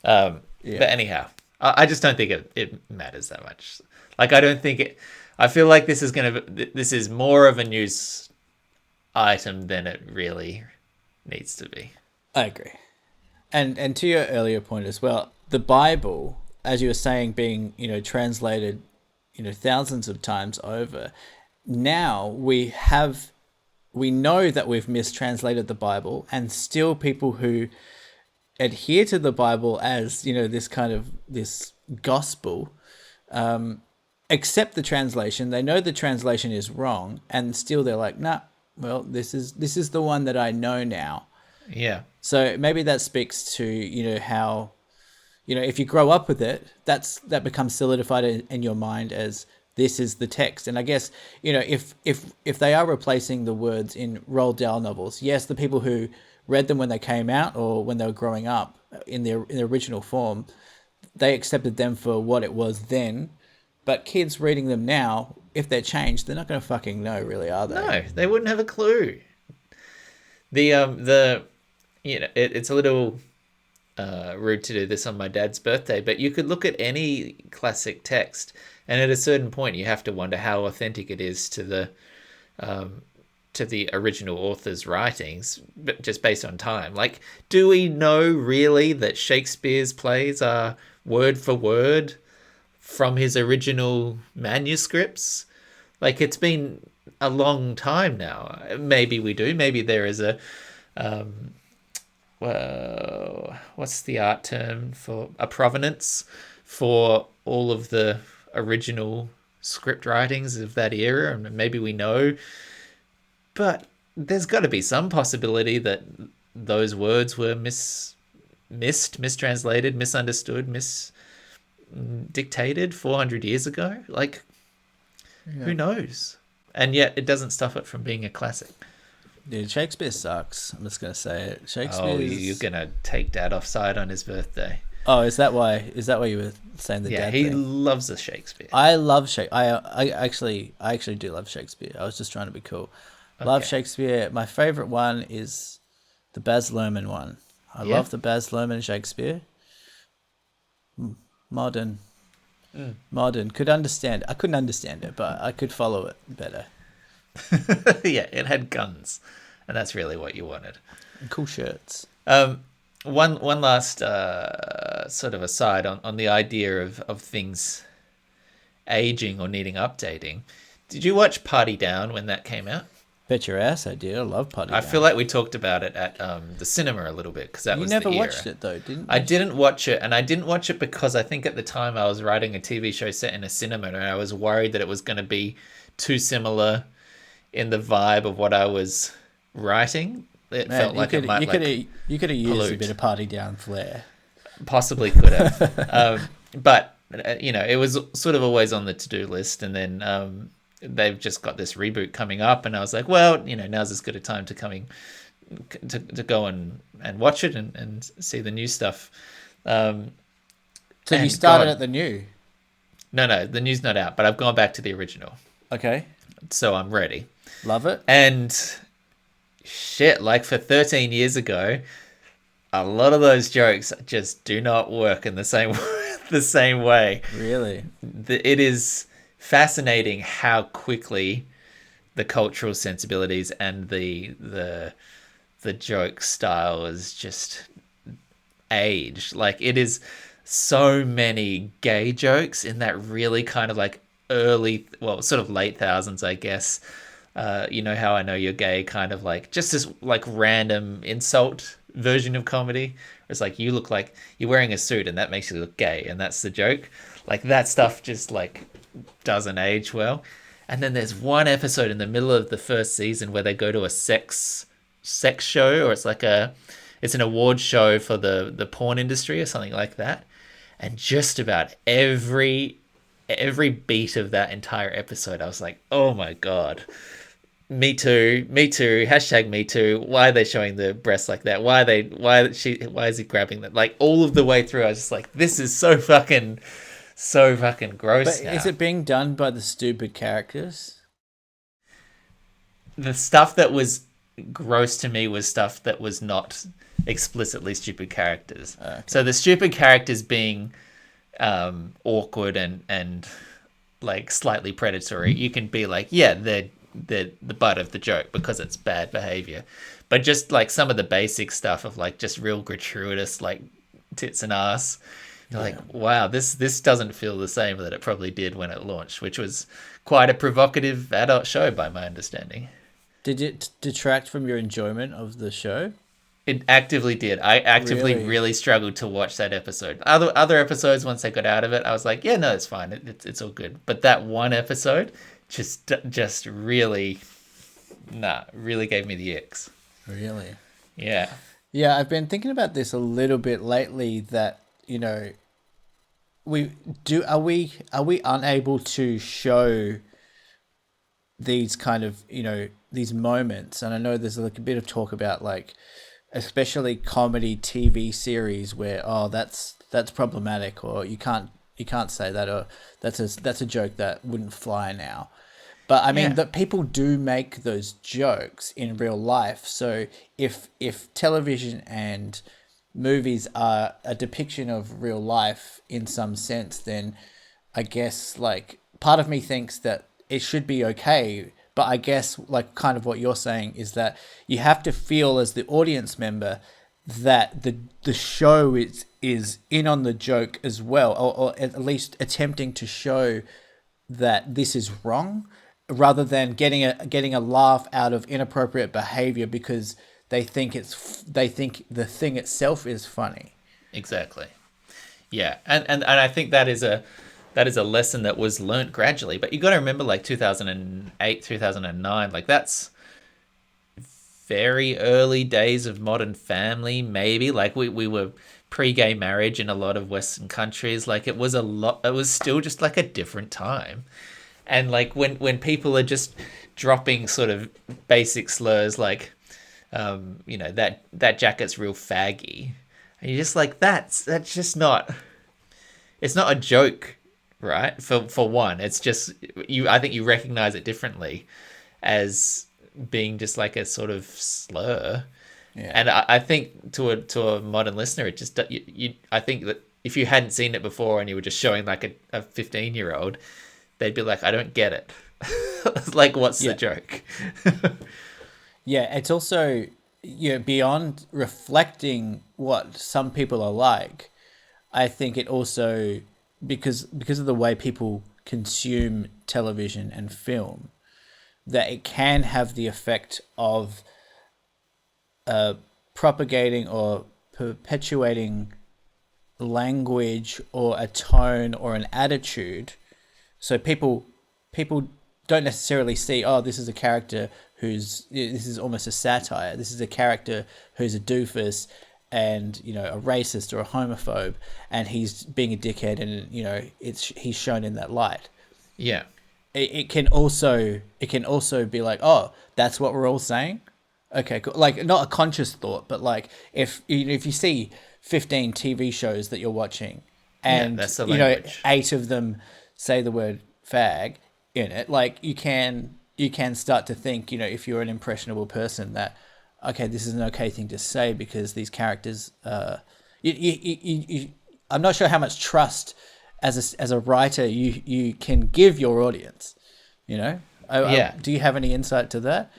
But anyhow, I just don't think it matters that much. Like, I don't think it. I feel like this is more of a news item than it really needs to be. I agree. And to your earlier point as well, the Bible, as you were saying, being, translated, thousands of times over. Now we know that we've mistranslated the Bible, and still people who adhere to the Bible as, this gospel, accept the translation. They know the translation is wrong, and still they're like, nah, well, this is the one that I know now. Yeah. So maybe that speaks to, how, if you grow up with it, that becomes solidified in your mind as this is the text. And I guess, if they are replacing the words in Roald Dahl novels, yes, the people who read them when they came out or when they were growing up in the original form, they accepted them for what it was then. But kids reading them now, if they're changed, they're not going to fucking know, really, are they? No, they wouldn't have a clue. It's a little rude to do this on my dad's birthday, but you could look at any classic text, and at a certain point, you have to wonder how authentic it is to the original author's writings, but just based on time. Like, do we know really that Shakespeare's plays are word for word from his original manuscripts? Like, it's been a long time now. Maybe we do. Maybe there is a what's the art term for a provenance for all of the original script writings of that era, and maybe we know, but there's got to be some possibility that those words were mistranslated, misunderstood, dictated 400 years ago. Like, who knows? And yet it doesn't stop it from being a classic. Dude, Shakespeare sucks. I'm just gonna say it. Shakespeare. Oh, you're gonna take Dad offside on his birthday. Oh, is that why you were saying the dad thing? Yeah, he loves the Shakespeare. I love Shakespeare. I actually do love Shakespeare. I was just trying to be cool. Love Shakespeare. My favorite one is the Baz Luhrmann one. I love the Baz Luhrmann Shakespeare. Modern. Could understand. I couldn't understand it, but I could follow it better. Yeah, it had guns, and that's really what you wanted. And cool shirts. One last sort of aside on the idea of things aging or needing updating. Did you watch Party Down when that came out? Bet your ass I did. I love Party Down. I feel like we talked about it at the cinema a little bit, because that was the era. You never watched it though, didn't you? I didn't watch it, and I didn't watch it because I think at the time I was writing a TV show set in a cinema, and I was worried that it was going to be too similar in the vibe of what I was writing. It felt like it might you could have used a bit of Party Down flair. Possibly could have. But it was sort of always on the to-do list, and then they've just got this reboot coming up, and I was like, well, now's as good a time to go and watch it and see the new stuff. So you started at the new? No, the new's not out, but I've gone back to the original. Okay. So I'm ready. Love it. And shit, like for 13 years ago, a lot of those jokes just do not work in the same way. Really? It is fascinating how quickly the cultural sensibilities and the joke style is just aged. Like, it is so many gay jokes in that really kind of like early, well, sort of late thousands, I guess. You know how I know you're gay, kind of like just this like random insult version of comedy. It's like, you look like you're wearing a suit and that makes you look gay, and that's the joke. Like, that stuff just like doesn't age well. And then there's one episode in the middle of the first season where they go to a sex show, or it's an award show for the porn industry or something like that. And just about every beat of that entire episode, I was like, oh my God, Me too, me too. Hashtag me too. Why are they showing the breasts like that? Why is he grabbing that? Like all of the way through, I was just like, this is so fucking But gross is now. it being done by the stupid characters? The stuff that was gross to me was stuff that was not explicitly stupid characters. Okay. So the stupid characters being awkward and like slightly predatory, you can be like, yeah, they're the butt of the joke because it's bad behavior. But just like some of the basic stuff of like just real gratuitous like tits and ass, you're like, wow, this doesn't feel the same that it probably did when it launched, which was quite a provocative adult show by my understanding. Did it detract from your enjoyment of the show? It actively did. I actively Really? really struggled to watch that episode. Other episodes, once I got out of it, I was like, yeah, no, it's fine. It's all good. But that one episode just really, really gave me the icks. Really? Yeah. Yeah, I've been thinking about this a little bit lately that, are we unable to show these kind of, these moments? And I know there's like a bit of talk about like especially comedy TV series where that's problematic, or you can't say that, or that's a joke that wouldn't fly now. But I mean Yeah. that people do make those jokes in real life. So if television and movies are a depiction of real life in some sense, then I guess like part of me thinks that it should be okay. But I guess like kind of what you're saying is that you have to feel as the audience member that the show is in on the joke as well, or at least attempting to show that this is wrong, rather than getting a laugh out of inappropriate behavior because they think the thing itself is funny. Exactly. Yeah. And I think that is a lesson that was learnt gradually. But you got to remember, like 2008, 2009, like that's very early days of Modern Family, maybe. Like we were pre-gay marriage in a lot of Western countries. Like it was still just like a different time. And like when people are just dropping sort of basic slurs like, that jacket's real faggy. And you're just like, that's just not, it's not a joke, right? For one, it's just I think you recognize it differently as being just like a sort of slur. Yeah. And I think to a modern listener, it just I think that if you hadn't seen it before and you were just showing like a 15-year-old, they'd be like, I don't get it. Like, what's the joke? Yeah, it's also beyond reflecting what some people are like. I think it also because of the way people consume television and film, that it can have the effect of propagating or perpetuating language or a tone or an attitude. So people don't necessarily see, oh, this is a character this is almost a satire. This is a character who's a doofus and a racist or a homophobe, and he's being a dickhead, and he's shown in that light. Yeah. It can also be like, oh, that's what we're all saying. Okay, cool. Like not a conscious thought, but like if you see 15 TV shows that you're watching, and that's the language. 8 of them say the word fag in it, like you can start to think, if you're an impressionable person, that okay, this is an okay thing to say because these characters, I'm not sure how much trust as a writer you can give your audience. Do you have any insight to that?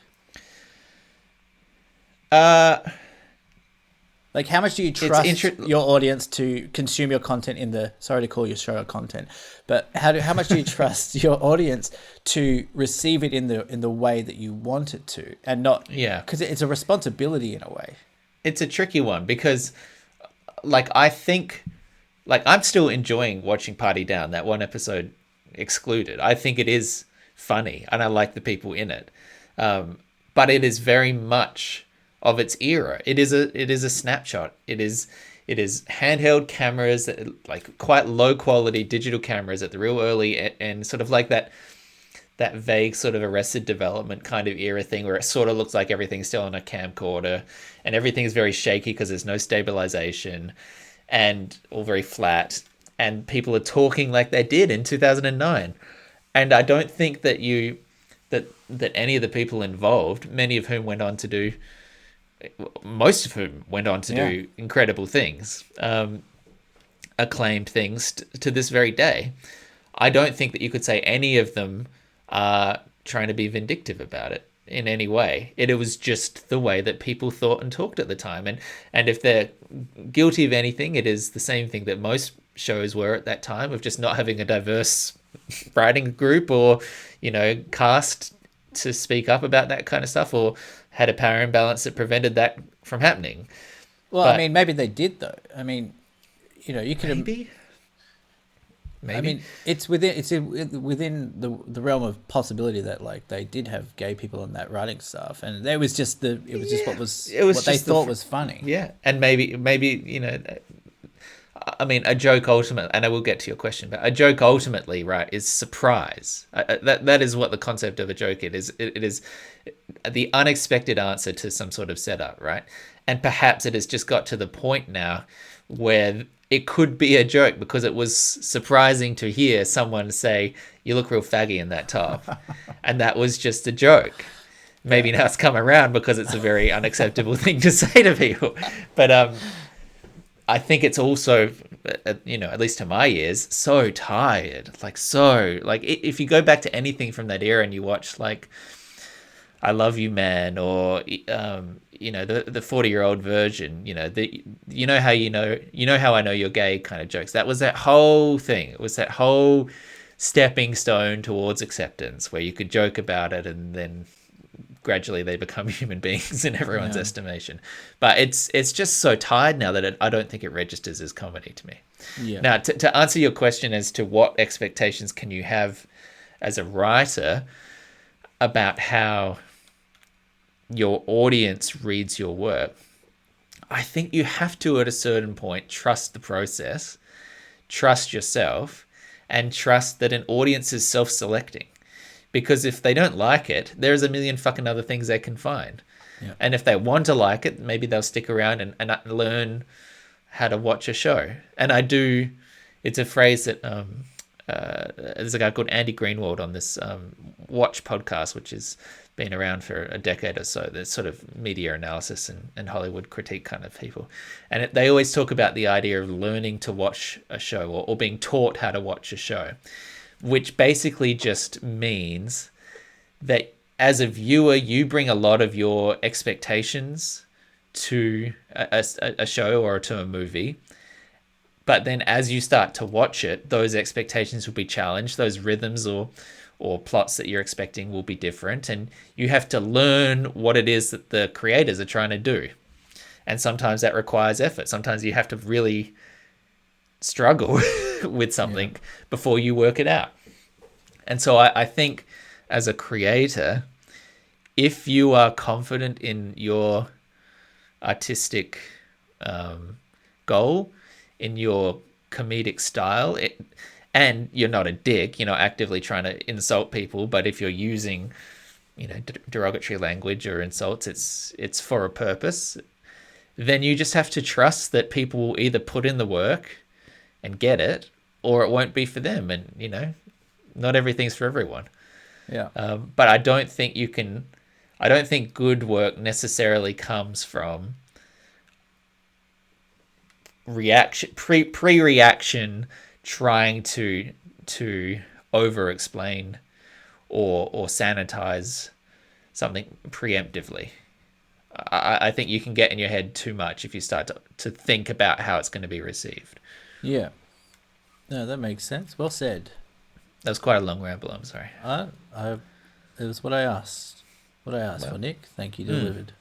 Like, how much do you trust your audience to consume your content in the? Sorry to call your show content, but how much do you trust your audience to receive it in the way that you want it to, and not? Yeah, because it's a responsibility in a way. It's a tricky one because, like, I think, like, I'm still enjoying watching Party Down. That one episode excluded, I think it is funny, and I like the people in it, but it is very much of its era. It is a snapshot. It is handheld cameras, like quite low quality digital cameras at the real early and sort of like that that vague sort of Arrested Development kind of era thing where it sort of looks like everything's still on a camcorder and everything is very shaky because there's no stabilization and all very flat, and people are talking like they did in 2009. And I don't think that that any of the people involved, many of whom went on to do, most of whom went on to do incredible things, acclaimed things to this very day. I don't think that you could say any of them are trying to be vindictive about it in any way. It was just the way that people thought and talked at the time. And if they're guilty of anything, it is the same thing that most shows were at that time, of just not having a diverse writing group or, cast to speak up about that kind of stuff, or had a power imbalance that prevented that from happening. Well, but, I mean, maybe they did though. I mean, you could maybe. I mean, it's within the realm of possibility that like they did have gay people in that writing staff, and it was just what they thought was funny. Yeah, and maybe I mean, a joke ultimately, and I will get to your question, but a joke ultimately, right, is surprise. That is what the concept of a joke is. It is the unexpected answer to some sort of setup, right? And perhaps it has just got to the point now where it could be a joke because it was surprising to hear someone say, "You look real faggy in that top," and that was just a joke. Maybe now it's come around because it's a very unacceptable thing to say to people, but I think it's also, at least to my ears, so tired. If you go back to anything from that era and you watch like I Love You Man or the 40-year-old version, how I know you're gay kind of jokes. That was that whole thing. It was that whole stepping stone towards acceptance where you could joke about it and then gradually they become human beings in everyone's estimation. But it's just so tired now that I don't think it registers as comedy to me. Yeah. Now, to answer your question as to what expectations can you have as a writer about how your audience reads your work, I think you have to, at a certain point, trust the process, trust yourself, and trust that an audience is self-selecting. Because if they don't like it, there's a million fucking other things they can find. Yeah. And if they want to like it, maybe they'll stick around and learn how to watch a show. And it's a phrase that there's a guy called Andy Greenwald on this Watch podcast, which has been around for a decade or so. There's sort of media analysis and Hollywood critique kind of people. And they always talk about the idea of learning to watch a show or being taught how to watch a show, which basically just means that as a viewer, you bring a lot of your expectations to a show or to a movie. But then as you start to watch it, those expectations will be challenged. Those rhythms or plots that you're expecting will be different. And you have to learn what it is that the creators are trying to do. And sometimes that requires effort. Sometimes you have to really struggle with something before you work it out. And so I think as a creator, if you are confident in your artistic goal, in your comedic style, and you're not a dick, you're not actively trying to insult people, but if you're using derogatory language or insults, it's for a purpose, then you just have to trust that people will either put in the work and get it, or it won't be for them. And not everything's for everyone. Yeah. But I don't think good work necessarily comes from pre-reaction, trying to over explain or sanitize something preemptively. I think you can get in your head too much if you start to think about how it's going to be received. Yeah. No, that makes sense. Well said. That was quite a long ramble. I'm sorry. It was what I asked. For, Nick. Thank you, delivered.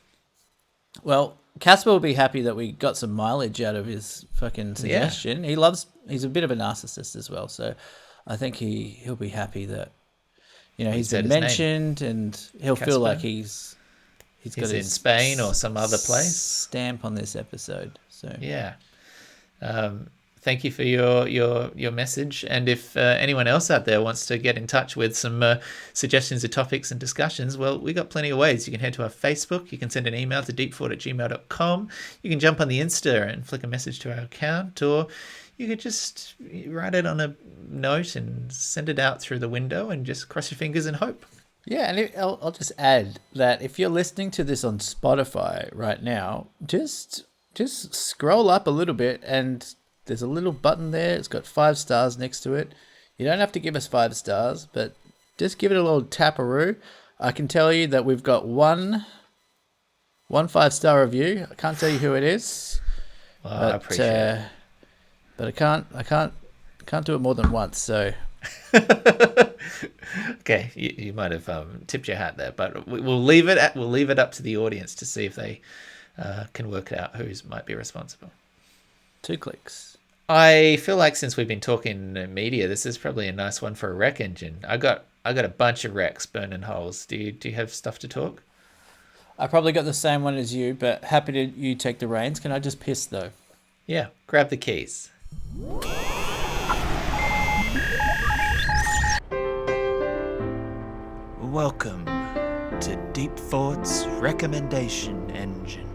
Well, Casper will be happy that we got some mileage out of his fucking suggestion. Yeah. He's a bit of a narcissist as well, so I think he'll be happy that he's been mentioned, and he'll feel like he's got in Spain or some other place stamp on this episode. So yeah. thank you for your message. And if anyone else out there wants to get in touch with some suggestions of topics and discussions, well, we got plenty of ways. You can head to our Facebook. You can send an email to deepthought@gmail.com. You can jump on the Insta and flick a message to our account, or you could just write it on a note and send it out through the window and just cross your fingers and hope. Yeah, and I'll just add that if you're listening to this on Spotify right now, just scroll up a little bit and there's a little button there. It's got 5 stars next to it. You don't have to give us 5 stars, but just give it a little taparoo. I can tell you that we've got one 5-star review. I can't tell you who it is. Well, I appreciate it. But I can't do it more than once, so... Okay, you might have tipped your hat there, but we'll leave it up to the audience to see if they can work out who might be responsible. 2 clicks. I feel like since we've been talking media, this is probably a nice one for a rec engine. I got a bunch of recs burning holes. Do you have stuff to talk? I probably got the same one as you, but happy to you take the reins. Can I just piss though? Yeah, grab the keys. Welcome to Deep Thought's recommendation engine.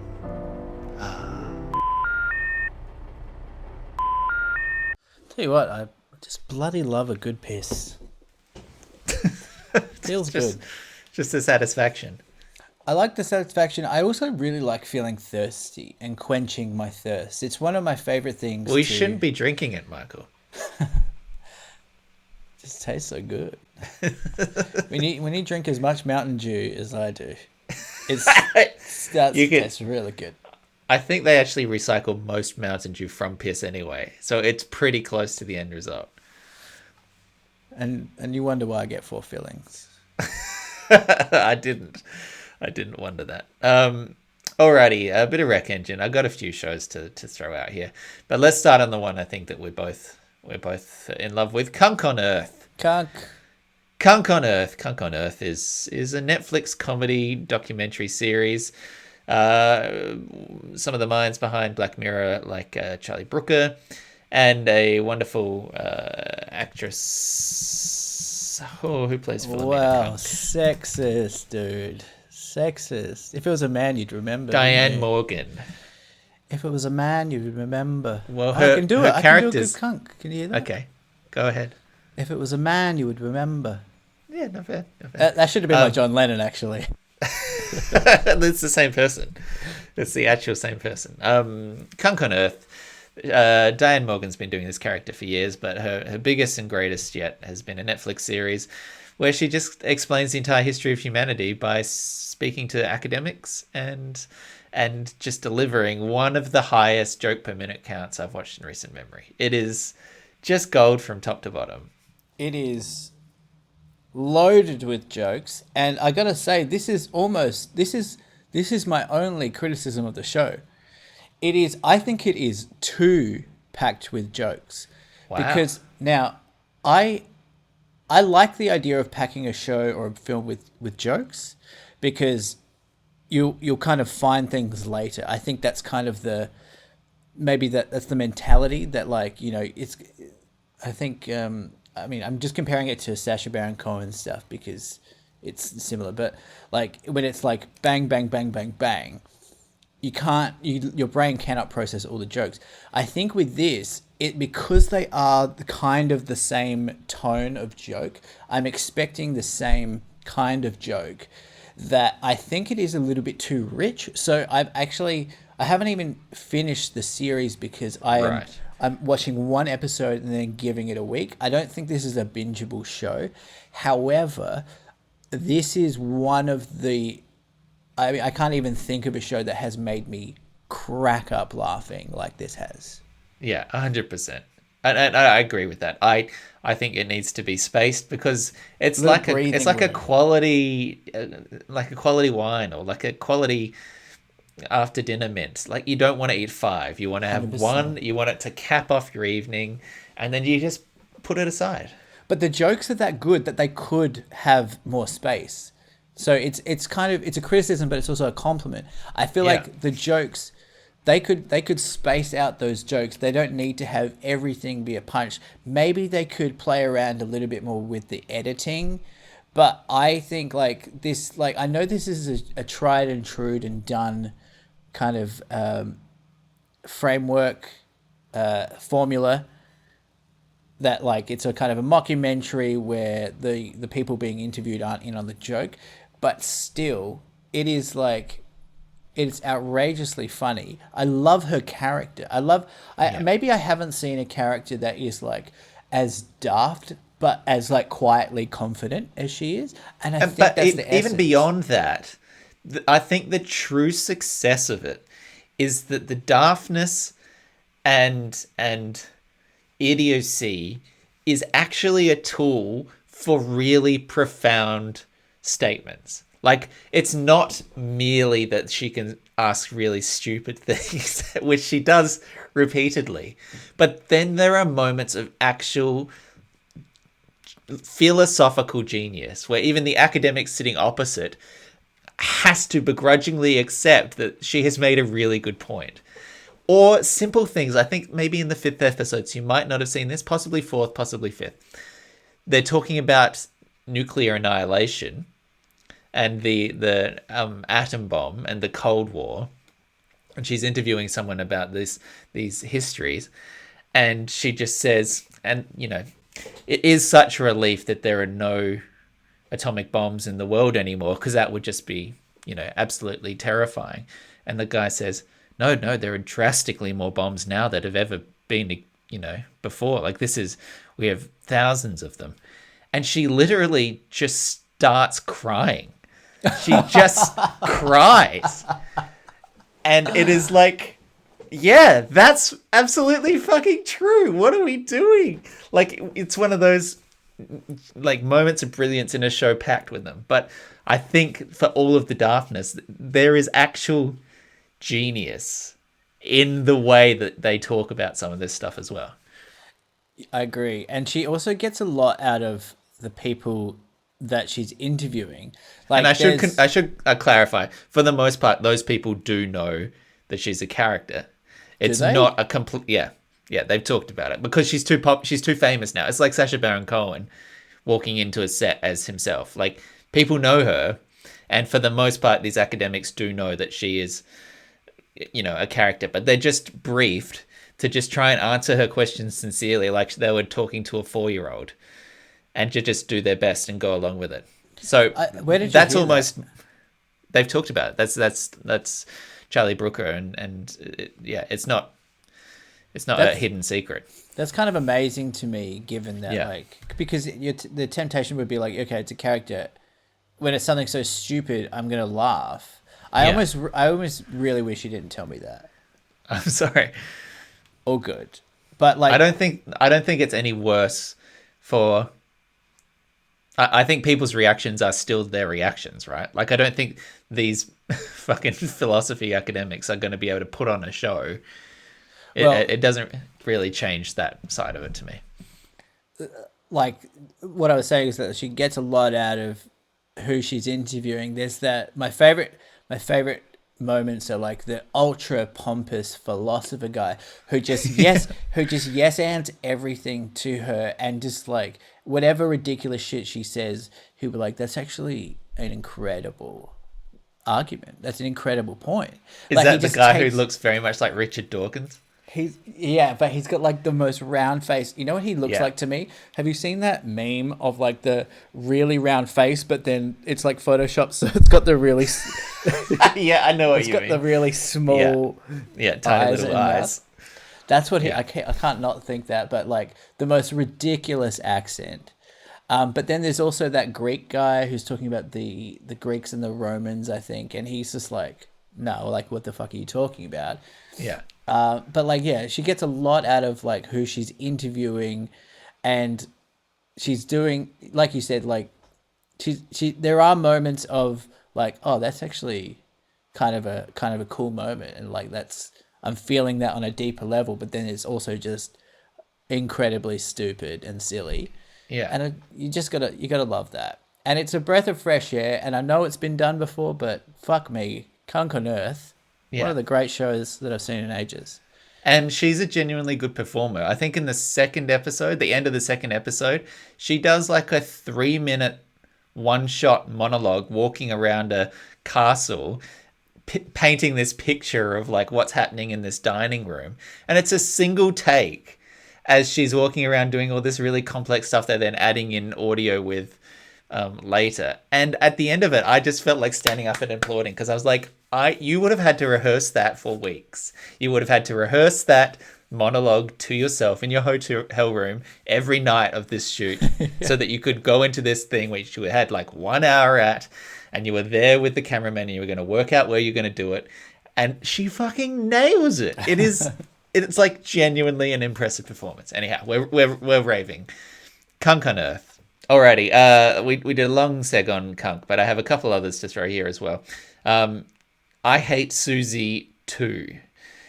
Tell you what, I just bloody love a good piss. Feels good. Just the satisfaction. I like the satisfaction. I also really like feeling thirsty and quenching my thirst. It's one of my favorite things. Well, you shouldn't be drinking it, Michael. It just tastes so good. when you drink as much Mountain Dew as I do, that's really good. I think they actually recycle most Mountain Dew from piss anyway, so it's pretty close to the end result. And you wonder why I get 4 fillings. I didn't wonder that. Alrighty, a bit of rec engine. I got a few shows to throw out here, but let's start on the one I think that we're both in love with. Kunk on Earth. Kunk on Earth. Kunk on Earth is a Netflix comedy documentary series. Some of the minds behind Black Mirror, like Charlie Brooker, and a wonderful actress. Oh, who plays Philomena? Wow, sexist, dude. Sexist. If it was a man, you'd remember. Diane Morgan. If it was a man, you'd remember. Well, I can do it. I can do a good characters. kunk. Can you hear that? Okay, go ahead. If it was a man, you would remember. Yeah, not bad. Not bad. That should have been like John Lennon, actually. It's the same person. It's the actual same person. Kunk on Earth. Diane Morgan's been doing this character for years, but her biggest and greatest yet has been a Netflix series where she just explains the entire history of humanity by speaking to academics and just delivering one of the highest joke per minute counts I've watched in recent memory. It is just gold from top to bottom. It is loaded with jokes, and I gotta say, this is my only criticism of the show. I think it is too packed with jokes. Wow. Because now I like the idea of packing a show or a film with jokes, because you'll kind of find things later. I think that's kind of that's the mentality that, like, you know, I'm just comparing it to Sacha Baron Cohen stuff because it's similar, but like when it's like bang, bang, bang, bang, bang, your brain cannot process all the jokes. I think with this, because they are kind of the same tone of joke, I'm expecting the same kind of joke, that I think it is a little bit too rich. So I haven't even finished the series because I'm watching one episode and then giving it a week. I don't think this is a bingeable show. However, this is one of the... I can't even think of a show that has made me crack up laughing like this has. Yeah, 100%. And I agree with that. I think it needs to be spaced because it's like a quality wine or like a quality after dinner mint. Like, you don't want to eat 5. You want to have 100%. One. You want it to cap off your evening, and then you just put it aside. But the jokes are that good that they could have more space. So it's a criticism, but it's also a compliment. I feel like the jokes they could space out those jokes. They don't need to have everything be a punch. Maybe they could play around a little bit more with the editing. But I think like this, like I know this is a tried and true and done kind of framework formula, that like it's a kind of a mockumentary where the people being interviewed aren't in on the joke, but still it is like it's outrageously funny. I love her character. Maybe I haven't seen a character that is like as daft but as like quietly confident as she is, and I think But that's the essence. even beyond that, I think the true success of it is that the daftness and idiocy is actually a tool for really profound statements. Like, it's not merely that she can ask really stupid things, which she does repeatedly, but then there are moments of actual philosophical genius where even the academic sitting opposite has to begrudgingly accept that she has made a really good point. Or simple things. I think maybe in the 5th episode, so you might not have seen this, possibly 4th, possibly 5th. They're talking about nuclear annihilation and the atom bomb and the Cold War. And she's interviewing someone about these histories. And she just says, and, you know, it is such a relief that there are no atomic bombs in the world anymore, because that would just be, you know, absolutely terrifying. And the guy says, no, there are drastically more bombs now that have ever been, you know, before. Like, we have thousands of them. And she literally just starts crying. She just cries. And it is like, yeah, that's absolutely fucking true. What are we doing? Like, it's one of those like moments of brilliance in a show packed with them. But I think for all of the daftness, there is actual genius in the way that they talk about some of this stuff as well. I agree. And she also gets a lot out of the people that she's interviewing. Like, and I should clarify, for the most part, those people do know that she's a character. It's not a complete... Yeah, they've talked about it because she's too famous now. It's like Sacha Baron Cohen walking into a set as himself. Like, people know her, and for the most part, these academics do know that she is, you know, a character, but they're just briefed to just try and answer her questions sincerely, like they were talking to a 4-year-old, and to just do their best and go along with it. So where did you that's hear almost that? They've talked about it. That's Charlie Brooker, and it's not a hidden secret. That's kind of amazing to me, given that, like, because the temptation would be like, okay, it's a character. When it's something so stupid, I'm gonna laugh. I almost really wish you didn't tell me that. I'm sorry. All good, but like, I don't think it's any worse for. I think people's reactions are still their reactions, right? Like, I don't think these fucking philosophy academics are going to be able to put on a show. It doesn't really change that side of it to me. Like, what I was saying is that she gets a lot out of who she's interviewing. There's that my favorite moments are like the ultra pompous philosopher guy who just yes ands everything to her, and just like whatever ridiculous shit she says, he'll be like, that's actually an incredible argument. That's an incredible point. Is like, that the guy who looks very much like Richard Dawkins? But he's got like the most round face. You know what he looks like to me? Have you seen that meme of like the really round face, but then it's like Photoshop, so it's got the really... Yeah, I know what you mean. It's got the really small tiny little eyes. That's what I can't not think that, but like the most ridiculous accent. But then there's also that Greek guy who's talking about the Greeks and the Romans, I think, and he's just like, no, like, what the fuck are you talking about? Yeah. But like, yeah, she gets a lot out of like who she's interviewing, and she's doing, like you said, like she there are moments of like, oh, that's actually kind of a cool moment, and like I'm feeling that on a deeper level, but then it's also just incredibly stupid and silly. Yeah. And you gotta love that. And it's a breath of fresh air, and I know it's been done before, but fuck me, Kunk on Earth. One Yeah. of the great shows that I've seen in ages. And she's a genuinely good performer. I think in the second episode, the end of the second episode, she does like a 3 minute one shot monologue walking around a castle, painting this picture of like what's happening in this dining room. And it's a single take as she's walking around doing all this really complex stuff they're then adding in audio with later. And at the end of it, I just felt like standing up and applauding because I was like, you would have had to rehearse that for weeks. You would have had to rehearse that monologue to yourself in your hotel room every night of this shoot so that you could go into this thing which you had like 1 hour at, and you were there with the cameraman and you were going to work out where you're going to do it. And she fucking nails it. It's like genuinely an impressive performance. Anyhow, we're raving. Kunk on Earth. Alrighty, we did a long seg on Kunk, but I have a couple others to throw here as well. I Hate Susie 2.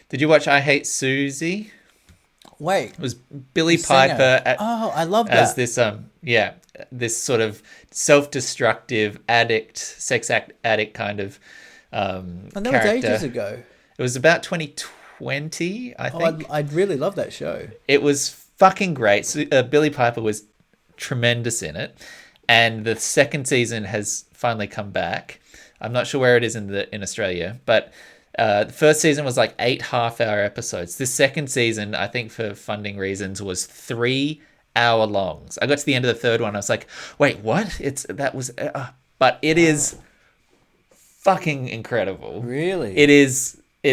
Did you watch I Hate Susie? Wait, It was Billy Piper I love that. as this sort of self-destructive sex addict kind of And that was character. ages ago. It was about 2020, I think. I'd really love that show. It was fucking great. So, Billy Piper was tremendous in it, and the second season has finally come back. I'm not sure where it is in Australia, but the first season was like 8 half-hour episodes. This second season, I think for funding reasons, was 3 hour longs. I got to the end of the third one. I was like, wait, what? But it is fucking incredible. Really? It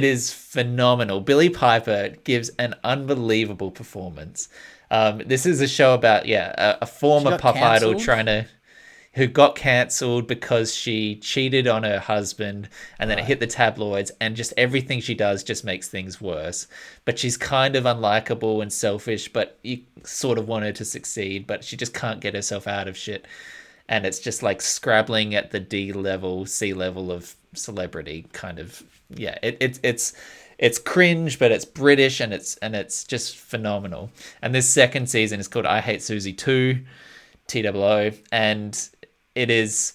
is phenomenal. Billy Piper gives an unbelievable performance. This is a show about a former pop idol who got cancelled because she cheated on her husband, and then it hit the tabloids, and just everything she does just makes things worse. But she's kind of unlikable and selfish, but you sort of want her to succeed, but she just can't get herself out of shit. And it's just like scrabbling at the D level, C level of celebrity kind of. Yeah, it's cringe, but it's British, and it's just phenomenal. And this second season is called I Hate Susie 2, TWO, and it is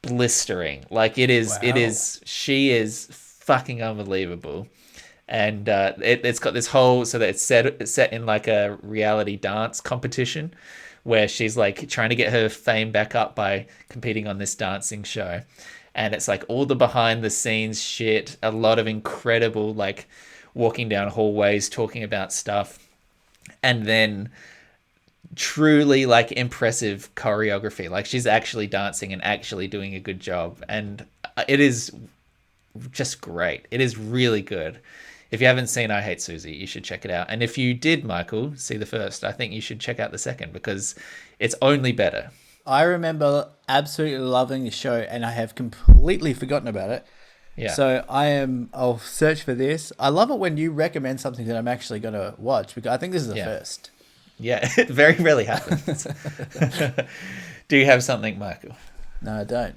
blistering. Like it is. Wow. She is fucking unbelievable. And it's got this whole, so that it's set in like a reality dance competition where she's like trying to get her fame back up by competing on this dancing show. And it's like all the behind the scenes shit, a lot of incredible like walking down hallways talking about stuff, and then truly like impressive choreography. Like she's actually dancing and actually doing a good job, and it is just great. It is really good. If you haven't seen I Hate Susie, you should check it out. And if you did, Michael, see the first, I think you should check out the second because it's only better. I remember absolutely loving the show, and I have completely forgotten about it. Yeah. So I'll search for this. I love it when you recommend something that I'm actually going to watch, because I think this is the first. Yeah, it very rarely happens. Do you have something, Michael? No, I don't.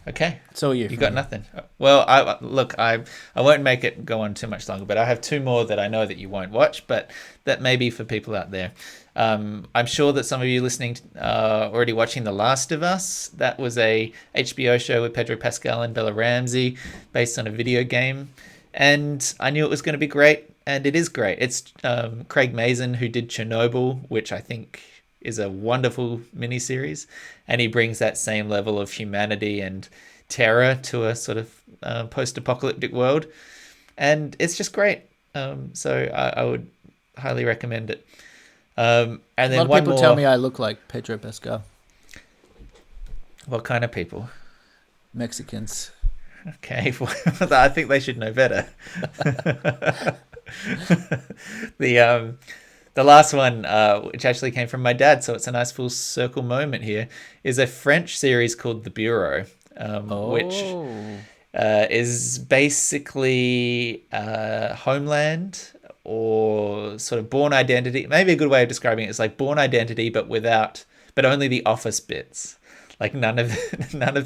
Okay. It's all you. You got nothing. Well, I won't make it go on too much longer, but I have 2 more that I know that you won't watch, but that may be for people out there. I'm sure that some of you listening already watching The Last of Us. That was a HBO show with Pedro Pascal and Bella Ramsey based on a video game. And I knew it was going to be great, and it is great. It's Craig Mazin, who did Chernobyl, which I think is a wonderful miniseries, and he brings that same level of humanity and terror to a sort of post-apocalyptic world, and it's just great. So I would highly recommend it. And then a lot of people tell me I look like Pedro Pascal. What kind of people? Mexicans. Okay, well, I think they should know better. The last one, which actually came from my dad, so it's a nice full circle moment here, is a French series called The Bureau, which is basically Homeland, or sort of Born Identity. Maybe a good way of describing it is like Born Identity, but only the office bits. Like none of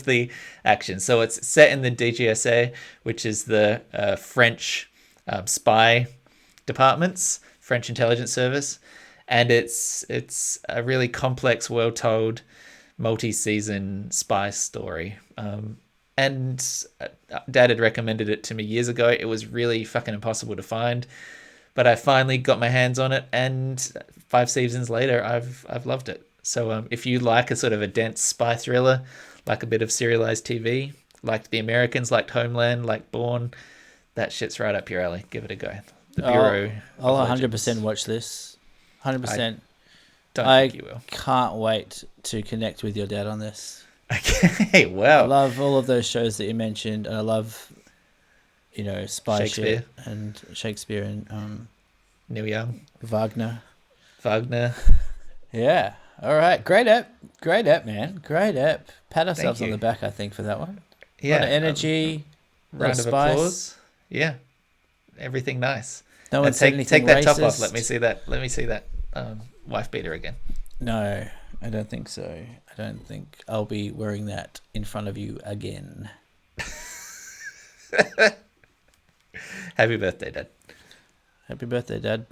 the action. So it's set in the DGSA, which is the French spy departments, French intelligence service, and it's a really complex, well-told, multi-season spy story. And and Dad had recommended it to me years ago. It was really fucking impossible to find, but I finally got my hands on it, and 5 seasons later, I've loved it. So if you like a sort of a dense spy thriller, like a bit of serialized TV, like The Americans, like Homeland, like Bourne, that shit's right up your alley. Give it a go. The Bureau. I'll of 100% Legends. watch this. 100%. Don't I think you will. can't wait to connect with your dad on this. Okay, I well, love all of those shows that you mentioned, and I love, spy Shakespeare. shit and Shakespeare and Neil Young, Wagner. Wagner. Yeah. All right. Great app. Great app, man. Great app. Pat ourselves on you. the back, I think, for that one. Yeah, A lot of energy. round of spice. applause. Yeah, everything nice. No one And said anything take that racist. top off. Let me see that. Let me see that wife beater again. No, I don't think so. I don't think I'll be wearing that in front of you again. Happy birthday, Dad. Happy birthday, Dad.